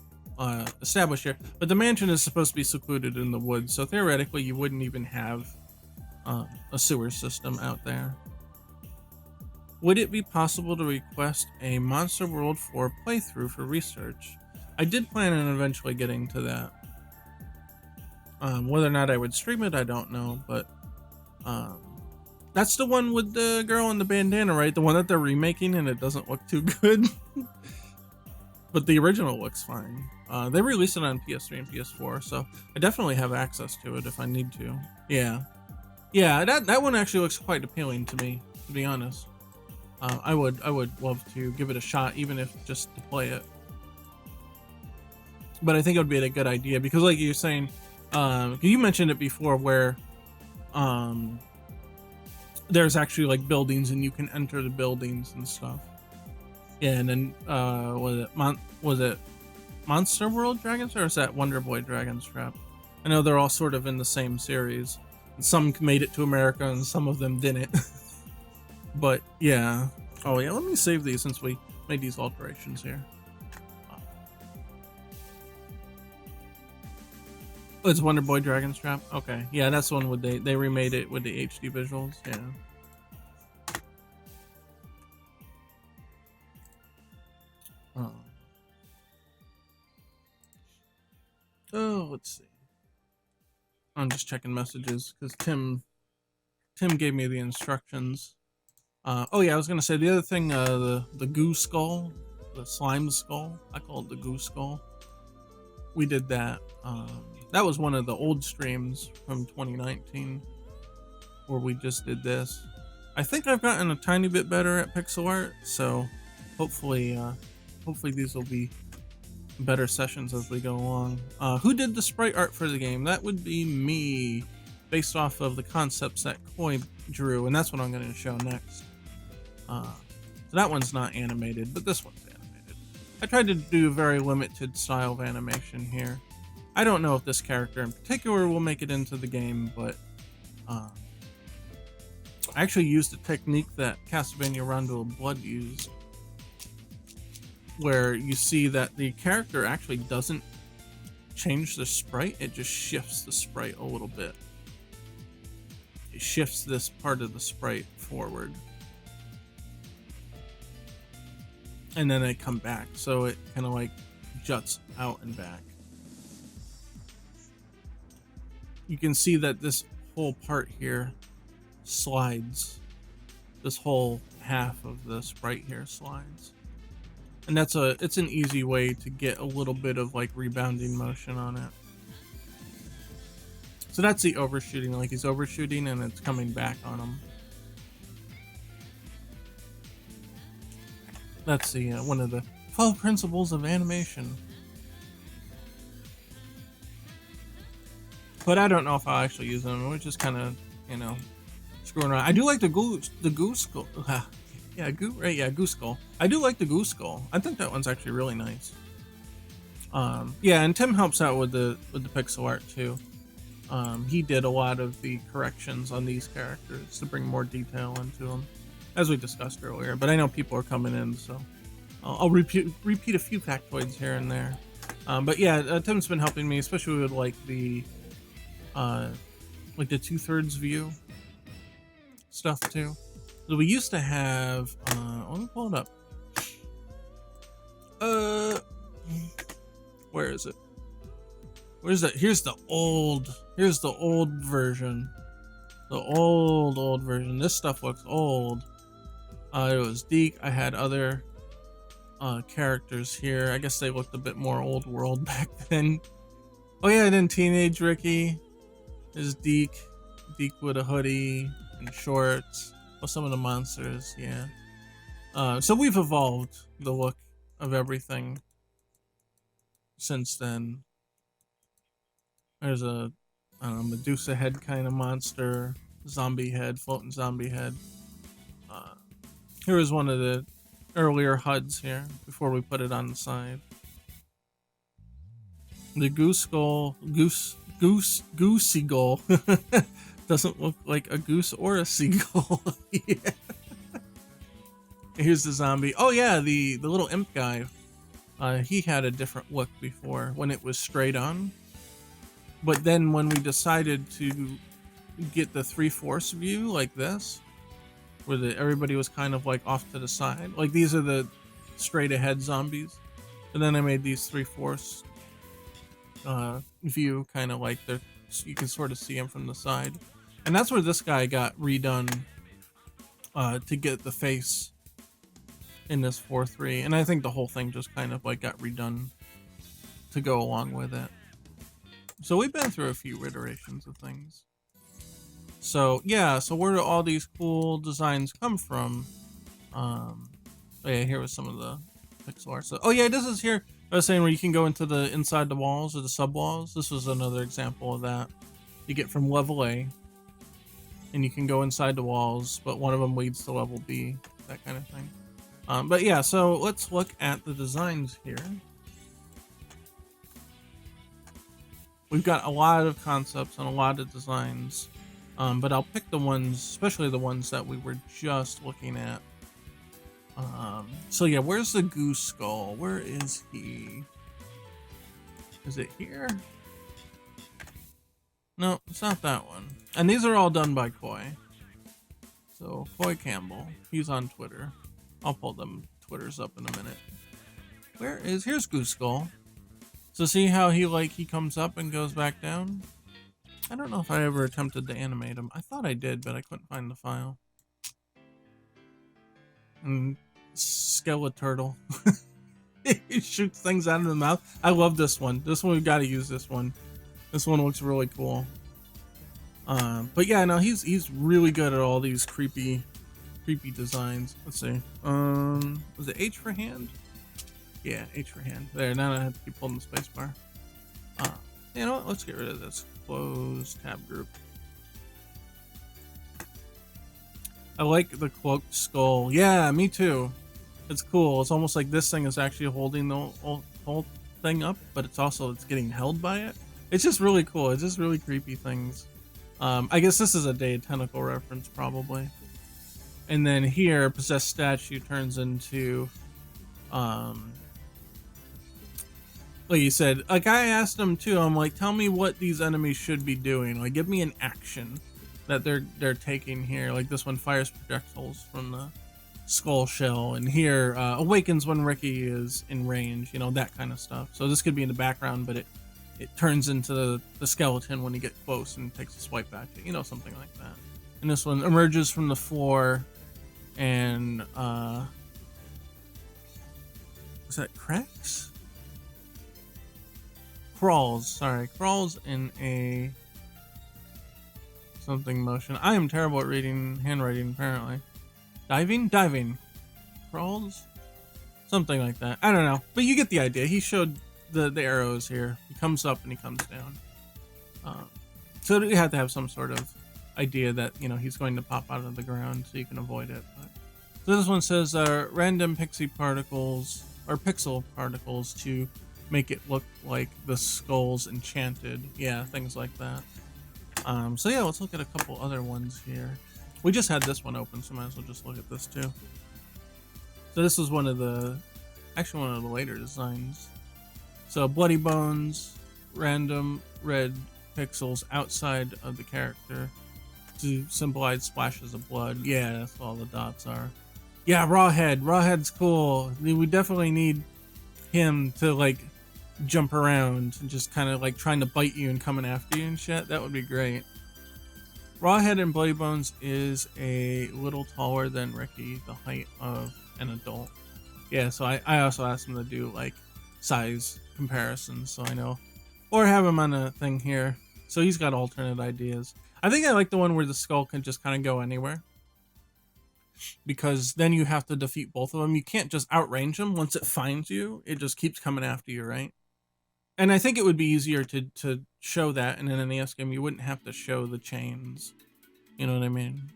established here, but the mansion is supposed to be secluded in the woods, so theoretically you wouldn't even have a sewer system out there. Would it be possible to request a Monster World 4 playthrough for research? I did plan on eventually getting to that. Whether or not I would stream it, I don't know, but that's the one with the girl in the bandana, right? The one that they're remaking and it doesn't look too good. But the original looks fine. They released it on PS3 and PS4, so I definitely have access to it if I need to. Yeah, that one actually looks quite appealing to me, to be honest. I would love to give it a shot, even if just to play it. But I think it would be a good idea because, like you're saying, you mentioned it before, where there's actually like buildings and you can enter the buildings and stuff. Yeah, and then was it Monster World Dragons, or is that Wonder Boy Dragon's Trap? I know they're all sort of in the same series. Some made it to America and some of them didn't. But yeah. Oh yeah, let me save these since we made these alterations here. Oh, it's Wonder Boy Dragon's Trap. Okay, yeah, that's the one with they remade it with the HD visuals. Yeah. Oh, let's see. I'm just checking messages because Tim gave me the instructions. Oh yeah, I was gonna say the other thing, the goo skull, the slime skull. I call it the goo skull. We did that. That was one of the old streams from 2019 where we just did this. I think I've gotten a tiny bit better at pixel art, so hopefully these will be better sessions as we go along. Who did the sprite art for the game? That would be me, based off of the concepts that Koi drew, and that's what I'm going to show next. So that one's not animated, but this one's animated. I tried to do a very limited style of animation here. I don't know if this character in particular will make it into the game, but I actually used a technique that Castlevania Rondo of Blood used, where you see that the character actually doesn't change the sprite, it just shifts the sprite a little bit. It shifts this part of the sprite forward. And then it come back, so it kind of like juts out and back. You can see that this whole part here slides. This whole half of the sprite here slides. And it's an easy way to get a little bit of like rebounding motion on it. So that's the overshooting, like he's overshooting and it's coming back on him. That's the one of the 12 principles of animation. But I don't know if I'll actually use them. We're just kind of, you know, screwing around. I do like the goose skull. Yeah, goose skull. I do like the goose skull. I think that one's actually really nice. Yeah, and Tim helps out with the pixel art too. He did a lot of the corrections on these characters to bring more detail into them, as we discussed earlier. But I know people are coming in, so I'll repeat a few factoids here and there. But yeah, Tim's been helping me, especially with like the 2/3 view stuff too. So we used to have, let me pull it up. Where is it? Where's that? Here's the old version. The old version. This stuff looks old. It was Deke. I had other characters here. I guess they looked a bit more old world back then. Oh yeah, and then Teenage Ricky is Deke. Deke with a hoodie and shorts. Well, some of the monsters, yeah. So we've evolved the look of everything since then. There's a Medusa head kind of monster, zombie head, floating zombie head. Here was one of the earlier HUDs here before we put it on the side. The goose skull, goose seagull doesn't look like a goose or a seagull. Yeah. Here's the zombie. Oh yeah, the little imp guy. He had a different look before when it was straight on. But then when we decided to get the 3/4 view like this, where everybody was kind of like off to the side, like these are the straight ahead zombies, and then I made these 3/4 view, kind of like you can sort of see them from the side, and that's where this guy got redone to get the face in this 4/3, and I think the whole thing just kind of like got redone to go along with it. So we've been through a few iterations of things. So yeah, so where do all these cool designs come from? Oh yeah, here was some of the pixel art. So, oh yeah, this is here. I was saying where you can go into the inside the walls or the sub walls. This was another example of that. You get from level A, and you can go inside the walls, but one of them leads to level B, that kind of thing. But yeah, so let's look at the designs here. We've got a lot of concepts and a lot of designs, but I'll pick the ones, especially the ones that we were just looking at. So yeah, where's the goose skull? Where is he? Is it here? No, it's not that one. And these are all done by Koi. So Koi Campbell, he's on Twitter. I'll pull them Twitters up in a minute. Here's Goose Skull. So see how he comes up and goes back down? I don't know if I ever attempted to animate him. I thought I did, but I couldn't find the file. And Skeleturtle. He shoots things out of the mouth. I love this one. This one, we've got to use this one. This one looks really cool. But yeah, no, he's really good at all these creepy designs. Let's see. Was it H for hand? Yeah, H for hand. There, now I have to keep holding the space bar. You know what? Let's get rid of this. Close tab group. I like the cloaked skull. Yeah, me too. It's cool. It's almost like this thing is actually holding the whole thing up, but it's getting held by it. It's just really cool. It's just really creepy things. I guess this is a Day of Tentacle reference, probably. And then here, Possessed Statue turns into, like you said, like I asked him too, I'm like, tell me what these enemies should be doing. Like, give me an action that they're taking here. Like this one fires projectiles from the skull shell, and here awakens when Ricky is in range, you know, that kind of stuff. So this could be in the background, but it turns into the skeleton when you get close and takes a swipe at you, you know, something like that. And this one emerges from the floor and is that cracks? Crawls in a something motion. I am terrible at reading handwriting, apparently. Diving? Crawls? Something like that. I don't know. But you get the idea. He showed the arrows here. He comes up and he comes down. So you have to have some sort of idea that, you know, he's going to pop out of the ground so you can avoid it. But. So this one says random pixie particles or pixel particles to make it look like the skull's enchanted. Yeah, things like that. So yeah, let's look at a couple other ones here. We just had this one open, so might as well just look at this too. So this was one of the later designs. So bloody bones, random red pixels outside of the character to symbolize splashes of blood. Yeah, that's what all the dots are. Yeah, Rawhead. Rawhead's cool. We definitely need him to like jump around and just kind of like trying to bite you and coming after you and shit. That would be great. Rawhead in Bloody Bones is a little taller than Ricky, the height of an adult. Yeah, so I also asked him to do like size comparisons so I know. Or have him on a thing here. So he's got alternate ideas. I think I like the one where the skull can just kind of go anywhere. Because then you have to defeat both of them. You can't just outrange them. Once it finds you, it just keeps coming after you, right? And I think it would be easier to show that in an NES game. You wouldn't have to show the chains. You know what I mean?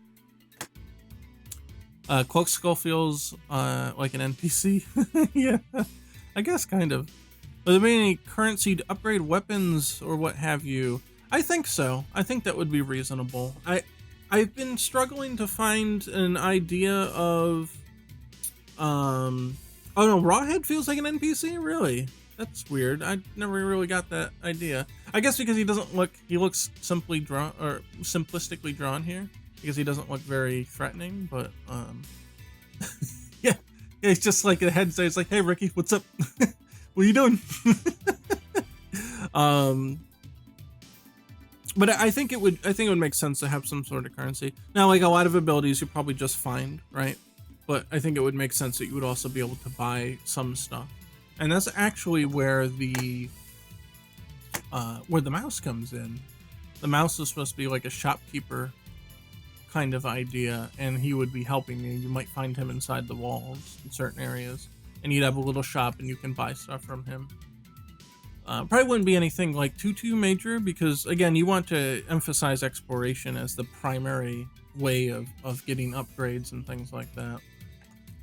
Cloak Skull feels like an NPC. Yeah, I guess kind of. Will there be any currency to upgrade weapons or what have you? I think so. I think that would be reasonable. I've been struggling to find an idea of... Oh no, Rawhead feels like an NPC? Really? That's weird. I never really got that idea. I guess because he looks simply drawn, or simplistically drawn here. Because he doesn't look very threatening, but, yeah. It's just like a head says like, hey Ricky, what's up? What are you doing? But I think it would make sense to have some sort of currency. Now, like a lot of abilities you probably just find, right? But I think it would make sense that you would also be able to buy some stuff. And that's actually where the mouse comes in. The mouse is supposed to be like a shopkeeper kind of idea, and he would be helping you. You might find him inside the walls in certain areas, and you'd have a little shop and you can buy stuff from him. Probably wouldn't be anything like too major, because again, you want to emphasize exploration as the primary way of getting upgrades and things like that.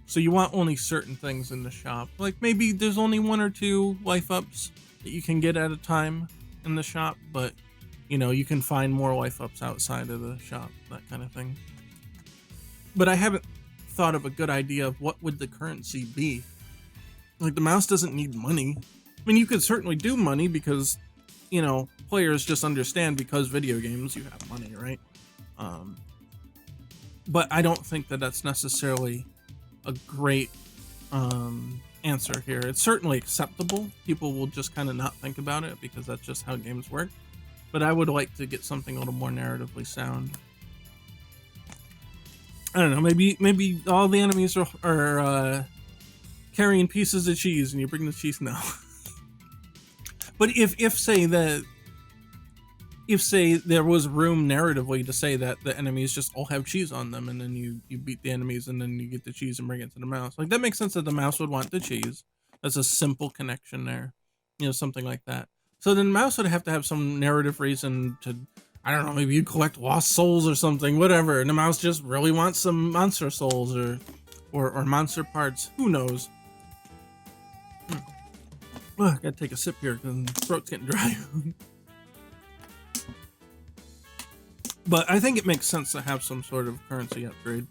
So you want only certain things in the shop. Like maybe there's only 1 or 2 life ups that you can get at a time in the shop, but you know, you can find more life ups outside of the shop, that kind of thing. But I haven't thought of a good idea of what would the currency be. Like the mouse doesn't need money. I mean, you could certainly do money because, you know, players just understand because video games, you have money, right? But I don't think that that's necessarily a great answer here. It's certainly acceptable. People will just kind of not think about it because that's just how games work. But I would like to get something a little more narratively sound. I don't know, maybe all the enemies are carrying pieces of cheese and you bring the cheese now. But if say there was room narratively to say that the enemies just all have cheese on them, and then you beat the enemies and then you get the cheese and bring it to the mouse, like that makes sense that the mouse would want the cheese. That's a simple connection there, you know, something like that. So then the mouse would have to have some narrative reason to, I don't know, maybe you collect lost souls or something, whatever, and the mouse just really wants some monster souls or monster parts, who knows. Oh, I gotta take a sip here because the throat's getting dry. But I think it makes sense to have some sort of currency upgrade.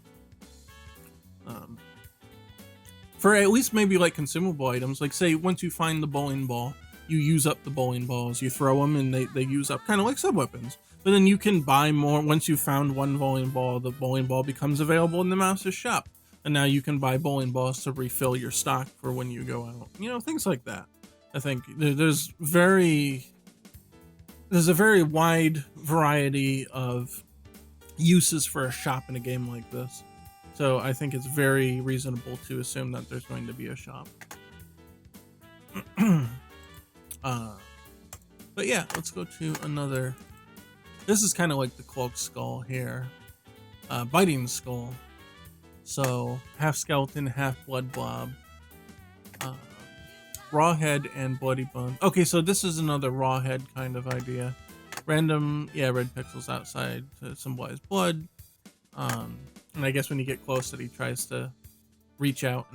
For at least maybe like consumable items, like say once you find the bowling ball, you use up the bowling balls, you throw them and they use up, kind of like sub-weapons. But then you can buy more. Once you found one bowling ball, the bowling ball becomes available in the mouse's shop. And now you can buy bowling balls to refill your stock for when you go out. You know, things like that. I think there's a very wide variety of uses for a shop in a game like this. So I think it's very reasonable to assume that there's going to be a shop. But yeah, let's go to another. This is kind of like the cloaked skull here. Biting skull. So half skeleton, half blood blob. Raw head and bloody bone. Okay, so this is another raw head kind of idea. Random, yeah, red pixels outside to symbolize blood. And I guess when you get close that he tries to reach out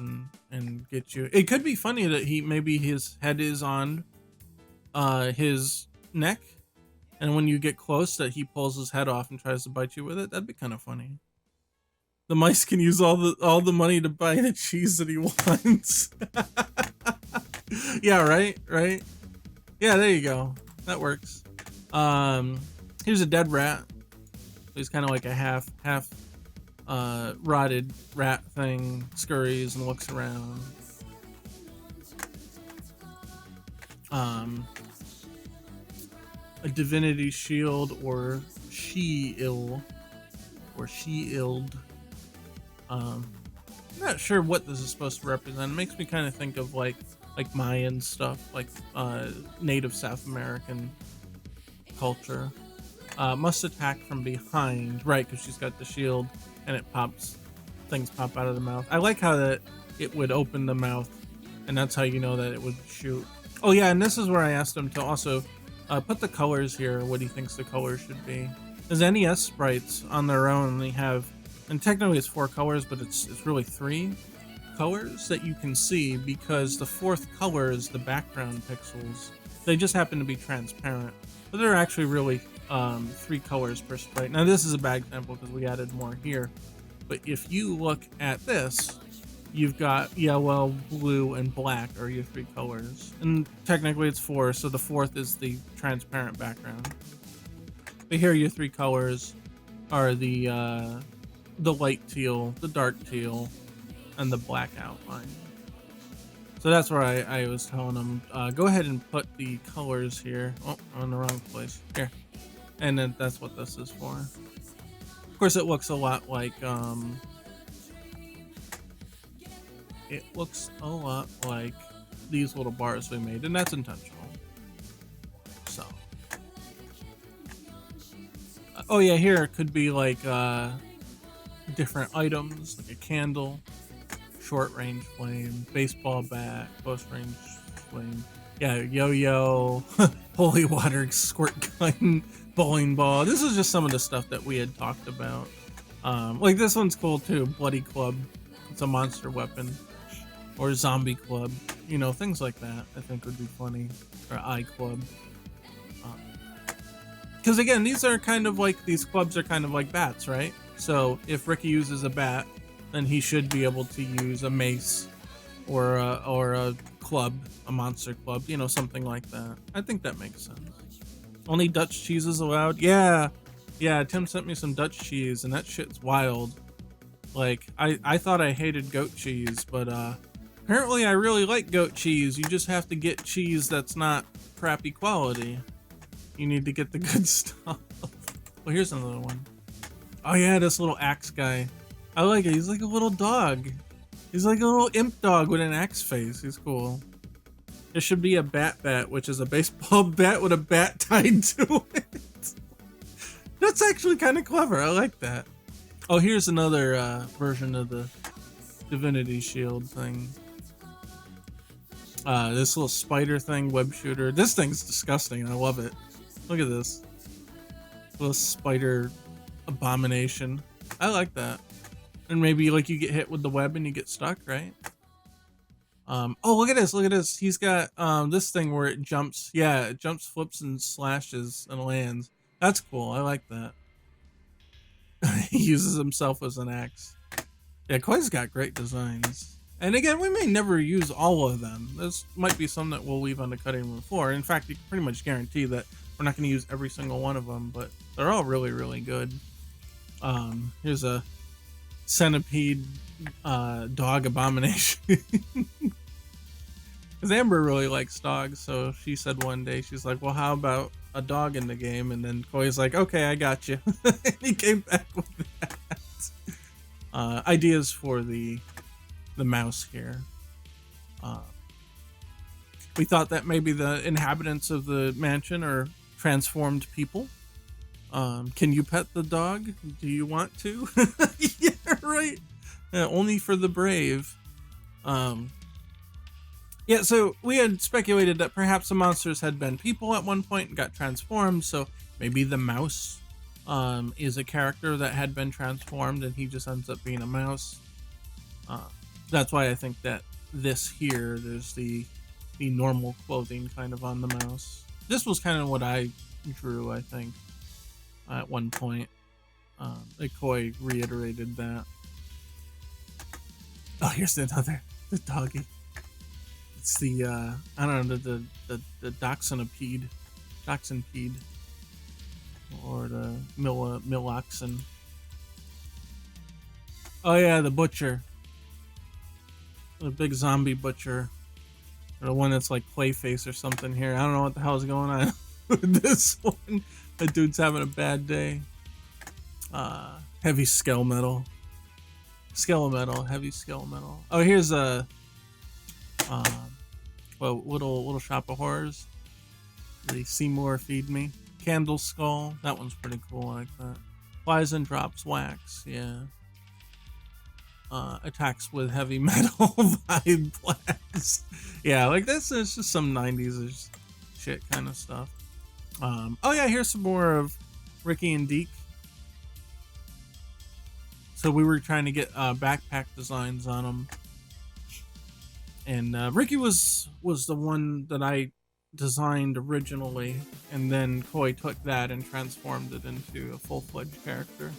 and get you. It could be funny that maybe his head is on his neck, and when you get close that he pulls his head off and tries to bite you with it. That'd be kind of funny. The mice can use all the money to buy the cheese that he wants. Yeah, right? Yeah, there you go. That works. Here's a dead rat. He's kind of like a half rotted rat thing. Scurries and looks around. A divinity shield or she-ill or she-illed. I'm not sure what this is supposed to represent. It makes me kind of think of like Mayan stuff, like native South American culture. Must attack from behind, right? Because she's got the shield and it pops, things pop out of the mouth. I like how that it would open the mouth, and that's how you know that it would shoot. Oh yeah, and this is where I asked him to also put the colors here, what he thinks the colors should be. Because NES sprites on their own, they have, and technically it's 4 colors, but it's really 3 colors that you can see, because the 4th color is the background pixels. They just happen to be transparent, but they're actually really 3 colors per sprite. Now this is a bad example because we added more here, but if you look at this, you've got yellow, blue, and black are your 3 colors, and technically it's 4, so the 4th is the transparent background. But here your 3 colors are the light teal, the dark teal, and the black outline. So that's where I was telling them, go ahead and put the colors here. Oh, I'm in the wrong place. Here. And then that's what this is for. Of course, it looks a lot like, these little bars we made, and that's intentional. So. Oh yeah, here it could be like, different items, like a candle, short range flame, baseball bat, close range flame, yeah, yo-yo, holy water squirt gun, bowling ball. This is just some of the stuff that we had talked about. Like this one's cool too, bloody club. It's a monster weapon. Or zombie club, you know, things like that I think would be funny. Or eye club. Because again, these clubs are kind of like bats, right? So if Ricky uses a bat, then he should be able to use a mace or a club, a monster club, you know, something like that. I think that makes sense. Only Dutch cheeses allowed? Yeah. Yeah, Tim sent me some Dutch cheese and that shit's wild. Like, I thought I hated goat cheese, but apparently I really like goat cheese. You just have to get cheese that's not crappy quality. You need to get the good stuff. Well, here's another one. Oh yeah, this little axe guy. I like it. He's like a little dog. He's like a little imp dog with an axe face. He's cool. There should be a bat, which is a baseball bat with a bat tied to it. That's actually kind of clever. I like that. Oh, here's another version of the Divinity Shield thing. This little spider thing, web shooter. This thing's disgusting. I love it. Look at this. Little spider abomination. I like that. And maybe like you get hit with the web and you get stuck, right? Oh, look at this. Look at this. He's got this thing where it jumps. Yeah, it jumps, flips, and slashes and lands. That's cool. I like that. He uses himself as an axe. Yeah, Koi's got great designs. And again, we may never use all of them. This might be some that we'll leave on the cutting room floor. In fact, you can pretty much guarantee that we're not going to use every single one of them, but they're all really, really good. Here's a centipede dog abomination. Because Amber really likes dogs, so she said one day, she's like, well, how about a dog in the game? And then Koi's like, okay, I got you. And he came back with that. Ideas for the mouse here. We thought that maybe the inhabitants of the mansion are transformed people. Can you pet the dog? Do you want to? Yeah, right. Only for the brave. Yeah, so we had speculated that perhaps the monsters had been people at one point and got transformed, so maybe the mouse is a character that had been transformed and he just ends up being a mouse. That's why I think that this here, there's the normal clothing kind of on the mouse. This was kind of what I drew, I think, at one point. Koi reiterated that. Oh, here's the doggy. It's the I don't know, the dachshundipede, or the milloxen. Oh yeah, the butcher, the big zombie butcher, or the one that's like Clayface or something here. I don't know what the hell is going on with this one. The dude's having a bad day. Heavy skeletal, heavy skeletal. Oh, here's a well, little shop of horrors. The Seymour Feed Me. Candle skull. That one's pretty cool. I like that. Flies and drops wax. Yeah. Attacks with heavy metal vibe blast. Yeah, like this is just some 90s shit kind of stuff. Oh yeah, here's some more of Ricky and Deke. So we were trying to get backpack designs on them. And Ricky was the one that I designed originally, and then Koi took that and transformed it into a full-fledged character.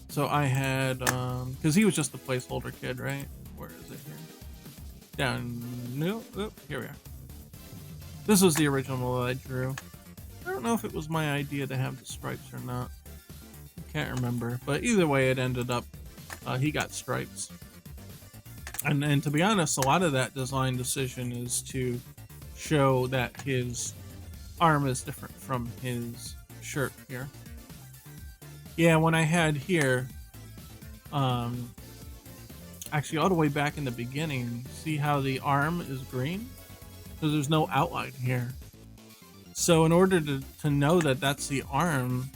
So I had, because he was just a placeholder kid, right? Where is it here? Down, no, oh, here we are. This was the original that I drew. I don't know if it was my idea to have the stripes or not. I can't remember, but either way it ended up, he got stripes. And to be honest, a lot of that design decision is to show that his arm is different from his shirt here. Yeah, when I had here, actually all the way back in the beginning, see how the arm is green? Because there's no outline here. So in order to know that that's the arm,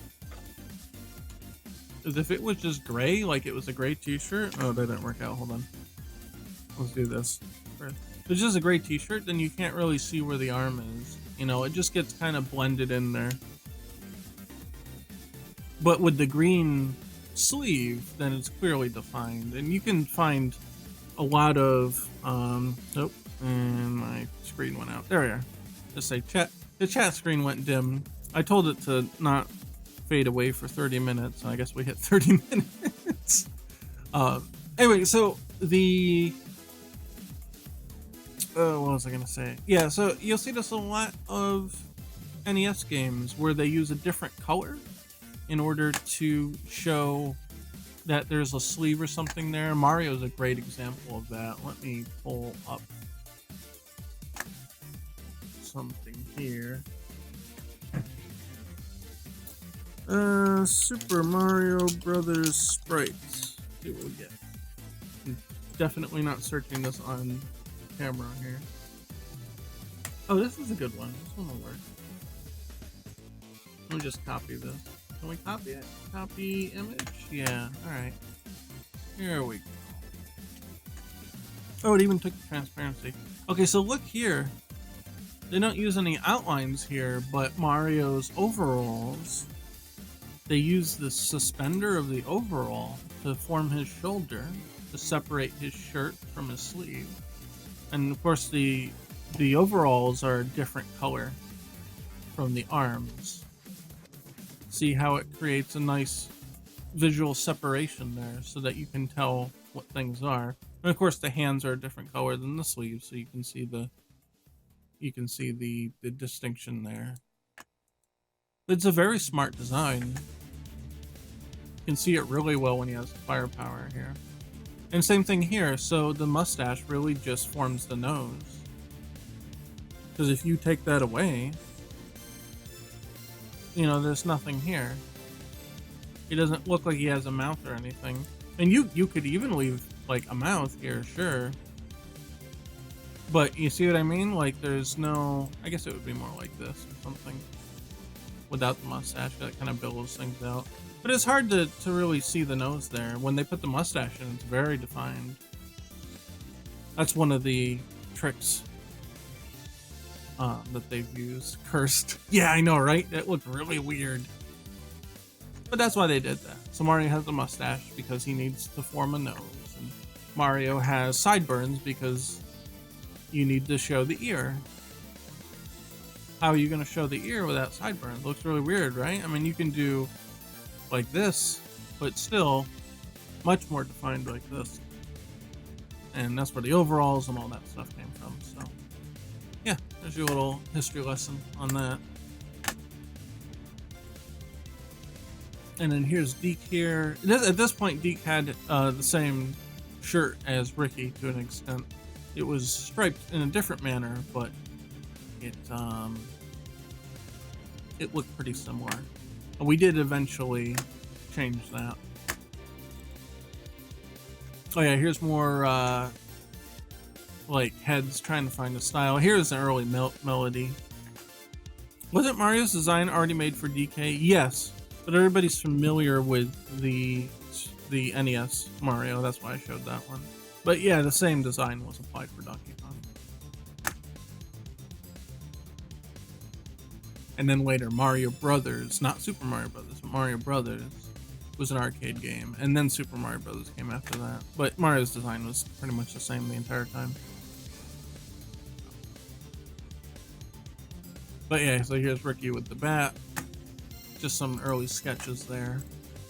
as if it was just gray, like it was a gray t-shirt. Oh, that didn't work out, hold on. Let's do this. If it's just a gray t-shirt, then you can't really see where the arm is. You know, it just gets kind of blended in there. But with the green sleeve, then it's clearly defined. And you can find a lot of, oh, and my screen went out. There we are. Just say chat. The chat screen went dim. I told it to not fade away for 30 minutes. I guess we hit 30 minutes. Anyway, so the... what was I gonna say? Yeah, so you'll see this a lot of NES games where they use a different color in order to show that there's a sleeve or something there. Mario's a great example of that. Let me pull up something here. Super Mario Brothers Sprites. See what we get. I'm definitely not searching this on camera here. Oh, this is a good one. This one will work. Let me just copy this. Can we copy it? Copy image? Yeah, alright. Here we go. Oh, it even took the transparency. Okay, so look here. They don't use any outlines here, but Mario's overalls, they use the suspender of the overall to form his shoulder, to separate his shirt from his sleeve. And of course the overalls are a different color from the arms. See how it creates a nice visual separation there so that you can tell what things are. And of course the hands are a different color than the sleeves, so you can see the distinction there. It's a very smart design. You can see it really well when he has firepower here. And same thing here, so the mustache really just forms the nose. Because if you take that away, you know, there's nothing here. He doesn't look like he has a mouth or anything. And you could even leave like a mouth here, sure. But you see what I mean? Like there's no, I guess it would be more like this or something. Without the mustache, that kind of billows things out. But it's hard to really see the nose there. When they put the mustache in, it's very defined. That's one of the tricks that they've used. Cursed. Yeah, I know, right? That looked really weird. But that's why they did that. So Mario has the mustache because he needs to form a nose. And Mario has sideburns because you need to show the ear. How are you going to show the ear without sideburns? Looks really weird, right? I mean, you can do like this, but still much more defined like this. And that's where the overalls and all that stuff came from. So yeah, there's your little history lesson on that. And then here's Deke here. At this point, Deke had the same shirt as Ricky to an extent. It was striped in a different manner, but it looked pretty similar. We did eventually change that. Oh yeah, here's more like heads trying to find a style. Here's an early melody. Wasn't Mario's design already made for DK? Yes, but everybody's familiar with the NES Mario. That's why I showed that one. But yeah, the same design was applied for Donkey Kong. And then later, Mario Brothers, not Super Mario Brothers, but Mario Brothers was an arcade game. And then Super Mario Brothers came after that. But Mario's design was pretty much the same the entire time. But yeah, so here's Ricky with the bat. Just some early sketches there.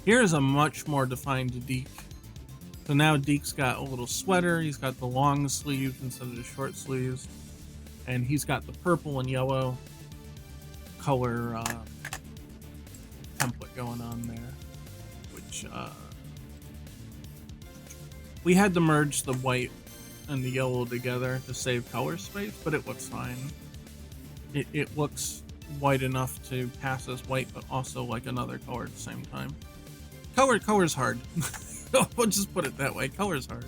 Here's a much more defined Deke. So now Deke's got a little sweater. He's got the long sleeves instead of the short sleeves. And he's got the purple and yellow color template going on there, which we had to merge the white and the yellow together to save color space, but it looks fine. It looks white enough to pass as white, but also like another color at the same time. Color's hard. We'll just put it that way. Color's hard.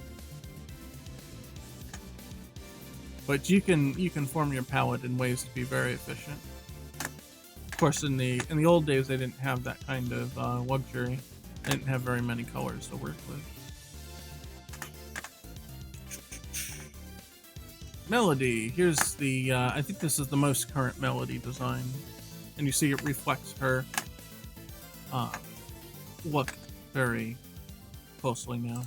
But you can form your palette in ways to be very efficient. Of course, in the old days, they didn't have that kind of luxury. They didn't have very many colors to work with. Melody. Here's the, I think this is the most current Melody design. And you see it reflects her look very closely now.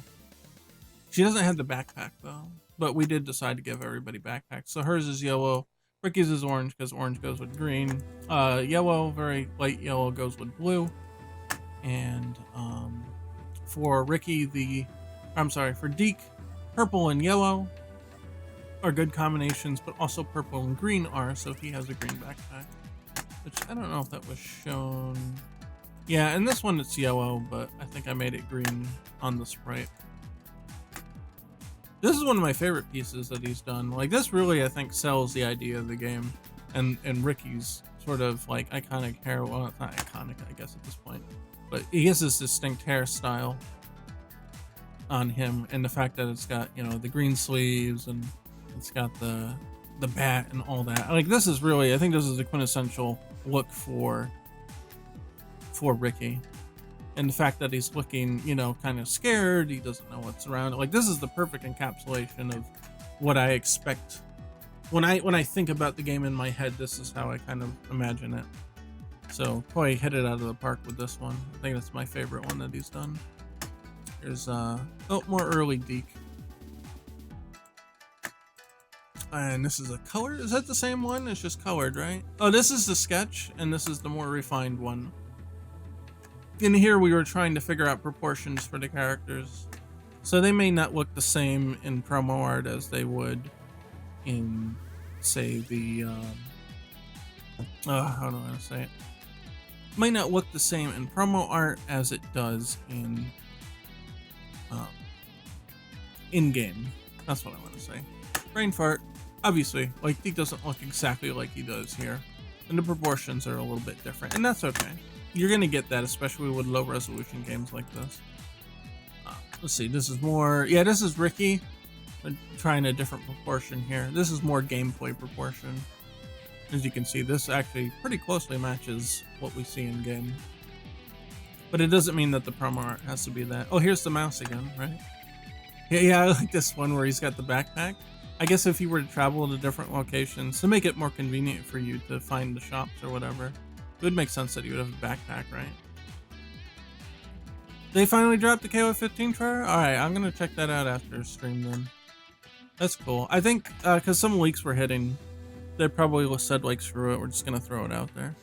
She doesn't have the backpack, though. But we did decide to give everybody backpacks. So hers is yellow. Ricky's is orange because orange goes with green. Yellow, very light yellow, goes with blue. And for Ricky, for Deke, purple and yellow are good combinations, but also purple and green are, so he has a green backpack. which I don't know if that was shown. Yeah, in this one it's yellow, but I think I made it green on the sprite. This is one of my favorite pieces that he's done. Like, this really, I think, sells the idea of the game. And Ricky's sort of, like, iconic hair. Well, it's not iconic, I guess, at this point. But he has this distinct hairstyle on him. And the fact that it's got, you know, the green sleeves and it's got the bat and all that. Like, this is really, I think this is a quintessential look for Ricky. And the fact that he's looking, you know, kind of scared, he doesn't know what's around. Like, this is the perfect encapsulation of what I expect. When I think about the game in my head, this is how I kind of imagine it. So, Koi hit it out of the park with this one. I think that's my favorite one that he's done. Here's, oh, more early Deke. And this is a color? Is that the same one? It's just colored, right? Oh, this is the sketch, and this is the more refined one. In here, we were trying to figure out proportions for the characters. So they may not look the same in promo art as they would in, say, the, how do I say it? Might not look the same in promo art as it does in game. That's what I want to say. Brain fart. Obviously, like, he doesn't look exactly like he does here. And the proportions are a little bit different, and that's okay. You're gonna get that, especially with low resolution games like this. Let's see, this is more, yeah, this is Ricky. I'm trying a different proportion here. This is more gameplay proportion. As you can see, this actually pretty closely matches what we see in game. But it doesn't mean that the promo art has to be that. Oh, here's the mouse again, right? Yeah, I like this one where he's got the backpack. I guess if you were to travel to different locations, to make it more convenient for you to find the shops or whatever, it would make sense that you would have a backpack, right? They finally dropped the KO15 trailer? Alright, I'm gonna check that out after stream then. That's cool. I think, because some leaks were hitting, they probably said, like, screw it, we're just gonna throw it out there.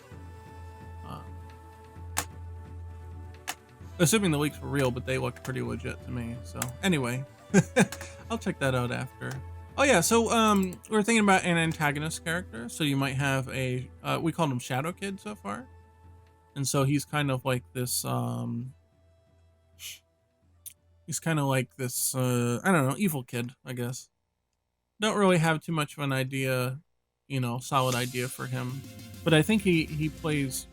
Assuming the leaks were real, but they looked pretty legit to me, so anyway. I'll check that out after. Oh yeah, so we're thinking about an antagonist character. So you might have a we called him Shadow Kid so far, and so he's kind of like this. He's kind of like this. I don't know, evil kid, I guess. Don't really have too much of an idea, you know, solid idea for him, but I think he plays.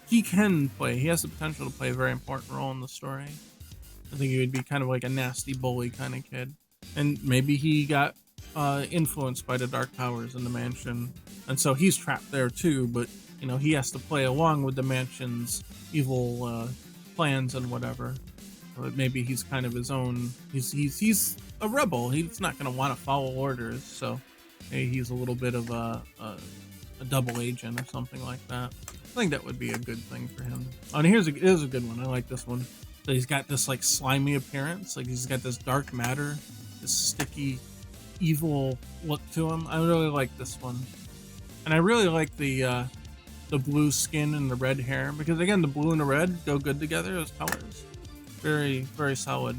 He can play. He has the potential to play a very important role in the story. I think he would be kind of like a nasty bully kind of kid, and maybe he got influenced by the dark powers in the mansion, and so he's trapped there too, but you know, he has to play along with the mansion's evil plans and whatever. But maybe he's kind of his own, he's a rebel. He's not going to want to follow orders, so maybe he's a little bit of a double agent or something like that. I think that would be a good thing for him. Oh, and here's a good one. I like this one. So he's got this like slimy appearance, like he's got this dark matter, this sticky evil look to him. I really like this one, and I really like the blue skin and the red hair, because again, the blue and the red go good together as colors. Very, very solid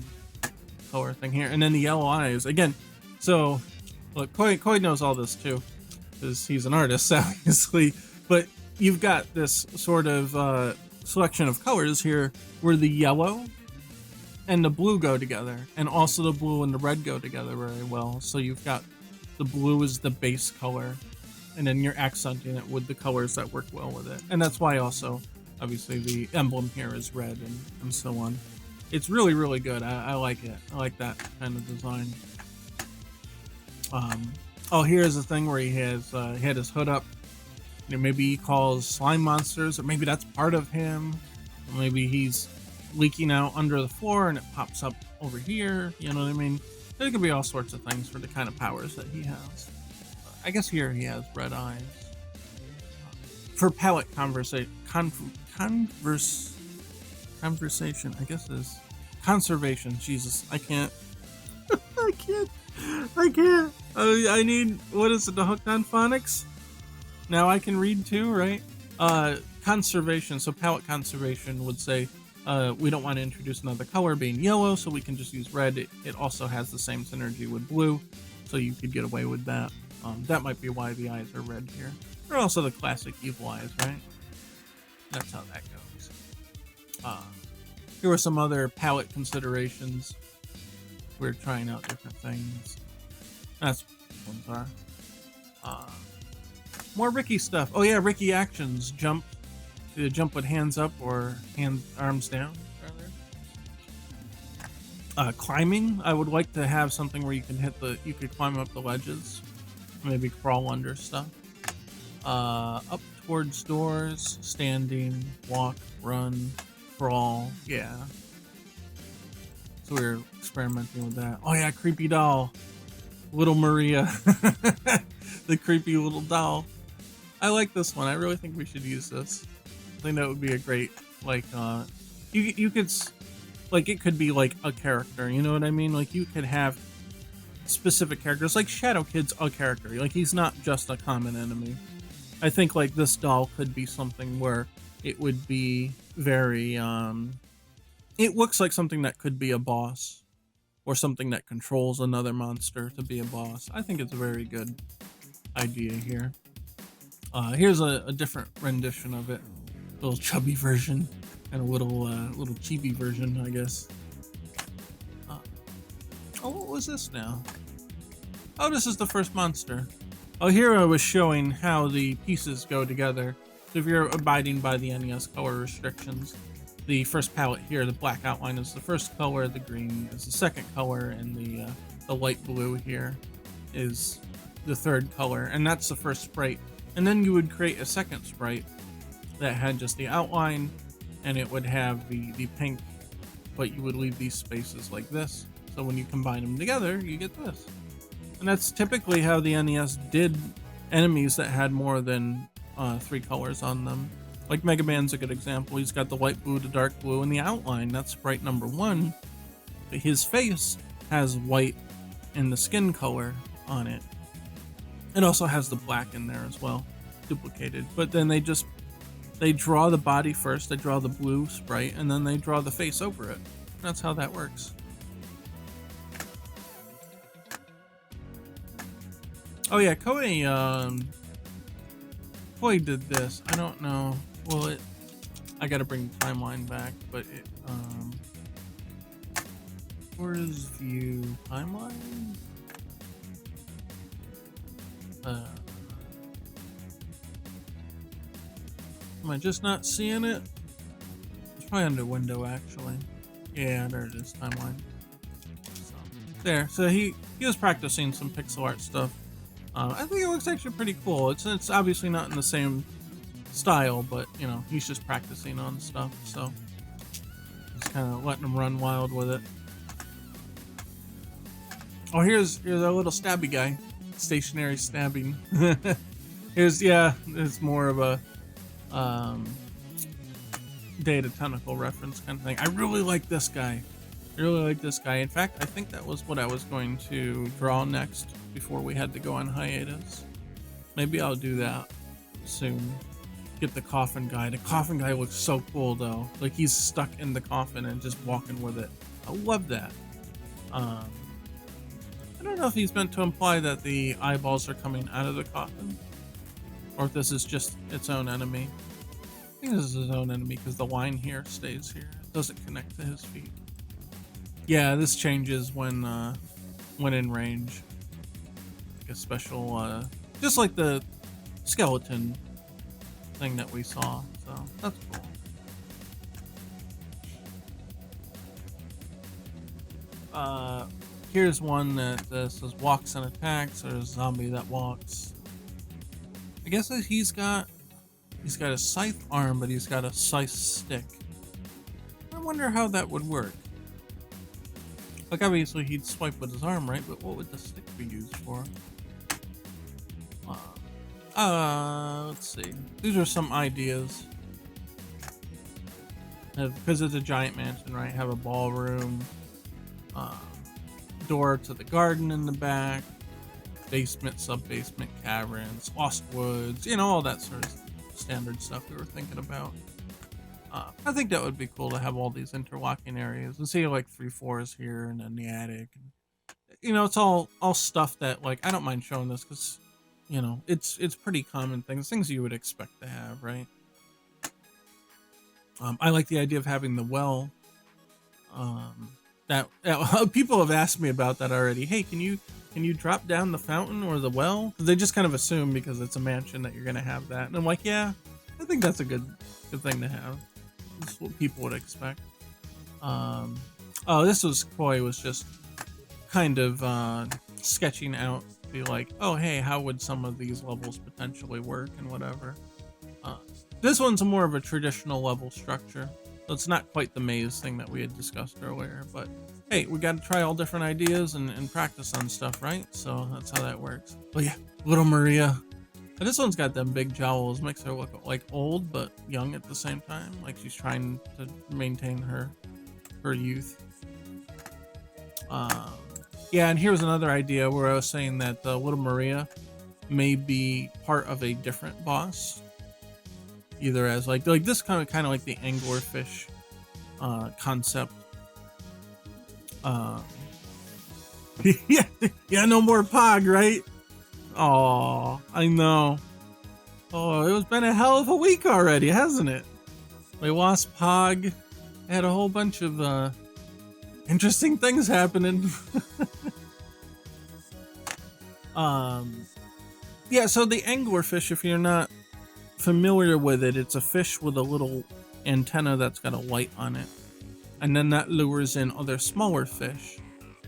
color thing here. And then the yellow eyes again. So look, Koi knows all this too, because he's an artist, obviously. But you've got this sort of selection of colors here where the yellow and the blue go together, and also the blue and the red go together very well. So you've got the blue is the base color, and then you're accenting it with the colors that work well with it. And that's why also, obviously, the emblem here is red and so on. It's really, really good. I like it. I like that kind of design. Oh, here's the thing where he had his hood up. You know, maybe he calls slime monsters, or maybe that's part of him. Or maybe he's leaking out under the floor and it pops up over here. You know what I mean? There could be all sorts of things for the kind of powers that he has. I guess here he has red eyes. For palette conversation, I guess is conservation. Jesus, I can't. I can't. I need, what is it, the hooked on phonics? Now I can read too, right? Conservation, so palette conservation would say, we don't want to introduce another color being yellow, so we can just use red. It also has the same synergy with blue, so you could get away with that. That might be why the eyes are red here. Or also the classic Evil Eyes, right? That's how that goes. Here were some other palette considerations. We're trying out different things. That's what these ones are. More Ricky stuff. Oh yeah, Ricky actions. Jump. Either jump with hands up or arms down, rather. Climbing. I would like to have something where you could climb up the ledges. Maybe crawl under stuff. Up towards doors, standing, walk, run, crawl. Yeah. So we're experimenting with that. Oh yeah, creepy doll. Little Maria. The creepy little doll. I like this one. I really think we should use this. I think that would be a great, like, you could, like, it could be like a character, you know what I mean? Like, you could have specific characters, like Shadow Kid's a character. Like, he's not just a common enemy. I think, like, this doll could be something where it would be very, it looks like something that could be a boss, or something that controls another monster to be a boss. I think it's a very good idea here. Here's a different rendition of it. A little chubby version, and a little chibi version, I guess. Oh, what was this now? Oh, this is the first monster. Oh, here I was showing how the pieces go together. So if you're abiding by the NES color restrictions, the first palette here, the black outline, is the first color, the green is the second color, and the light blue here is the third color, and that's the first sprite. And then you would create a second sprite that had just the outline, and it would have the pink, but you would leave these spaces like this. So when you combine them together, you get this. And that's typically how the NES did enemies that had more than 3 colors on them. Like Mega Man's a good example. He's got the light blue to dark blue in the outline. That's sprite number 1. But his face has white in the skin color on it. It also has the black in there as well, duplicated. But then they draw the body first, they draw the blue sprite, and then they draw the face over it. That's how that works. Oh yeah, Koei did this. I don't know. Well, I gotta bring the timeline back, but where's view timeline? Am I just not seeing it? It's probably under window, actually. Yeah, there it is, timeline. So, there. So he was practicing some pixel art stuff. I think it looks actually pretty cool. It's obviously not in the same style, but you know, he's just practicing on stuff. So just kind of letting him run wild with it. Oh, here's a little stabby guy. Stationary stabbing. It's more of a Data Tentacle reference kind of thing. I really like this guy. In fact, I think that was what I was going to draw next before we had to go on hiatus. Maybe I'll do that soon. Get the coffin guy. The coffin guy looks so cool though. Like he's stuck in the coffin and just walking with it. I love that. I don't know if he's meant to imply that the eyeballs are coming out of the coffin, or if this is just its own enemy. I think this is his own enemy because the line here stays here. It doesn't connect to his feet. Yeah, this changes when in range. Like a special, just like the skeleton thing that we saw. So that's cool. Here's one that says walks and attacks, or a zombie that walks. I guess that he's got a scythe arm, but he's got a scythe stick. I wonder how that would work. Like obviously he'd swipe with his arm, right? But what would the stick be used for? Let's see. These are some ideas. Because it's a giant mansion, right? Have a ballroom, door to the garden in the back, basement, sub-basement, caverns, lost woods, you know, all that sort of standard stuff we were thinking about. I think that would be cool to have all these interlocking areas. And see like 3 floors here and then the attic. And, you know, it's all stuff that, like, I don't mind showing this because you know, it's pretty common things you would expect to have, right? I like the idea of having the well. That people have asked me about that already. Hey, can you drop down the fountain or the well? 'Cause they just kind of assume because it's a mansion that you're gonna have that, and I'm like, yeah, I think that's a good thing to have. That's what people would expect. Oh, this was Koi was just kind of sketching out, be like, oh hey, how would some of these levels potentially work and whatever. This one's more of a traditional level structure, so it's not quite the maze thing that we had discussed earlier, but hey, we got to try all different ideas and practice on stuff, right? So that's how that works. But yeah, little Maria. And this one's got them big jowls, makes her look like old but young at the same time, like she's trying to maintain her youth. Yeah, and here's another idea where I was saying that little Maria may be part of a different boss, either as like this kind of like the Anglerfish concept. Yeah, no more Pog, right? Oh, I know. Oh, it's been a hell of a week already, hasn't it? We lost Pog. Had a whole bunch of interesting things happening. Yeah, so the anglerfish, if you're not familiar with it, it's a fish with a little antenna that's got a light on it. And then that lures in other smaller fish.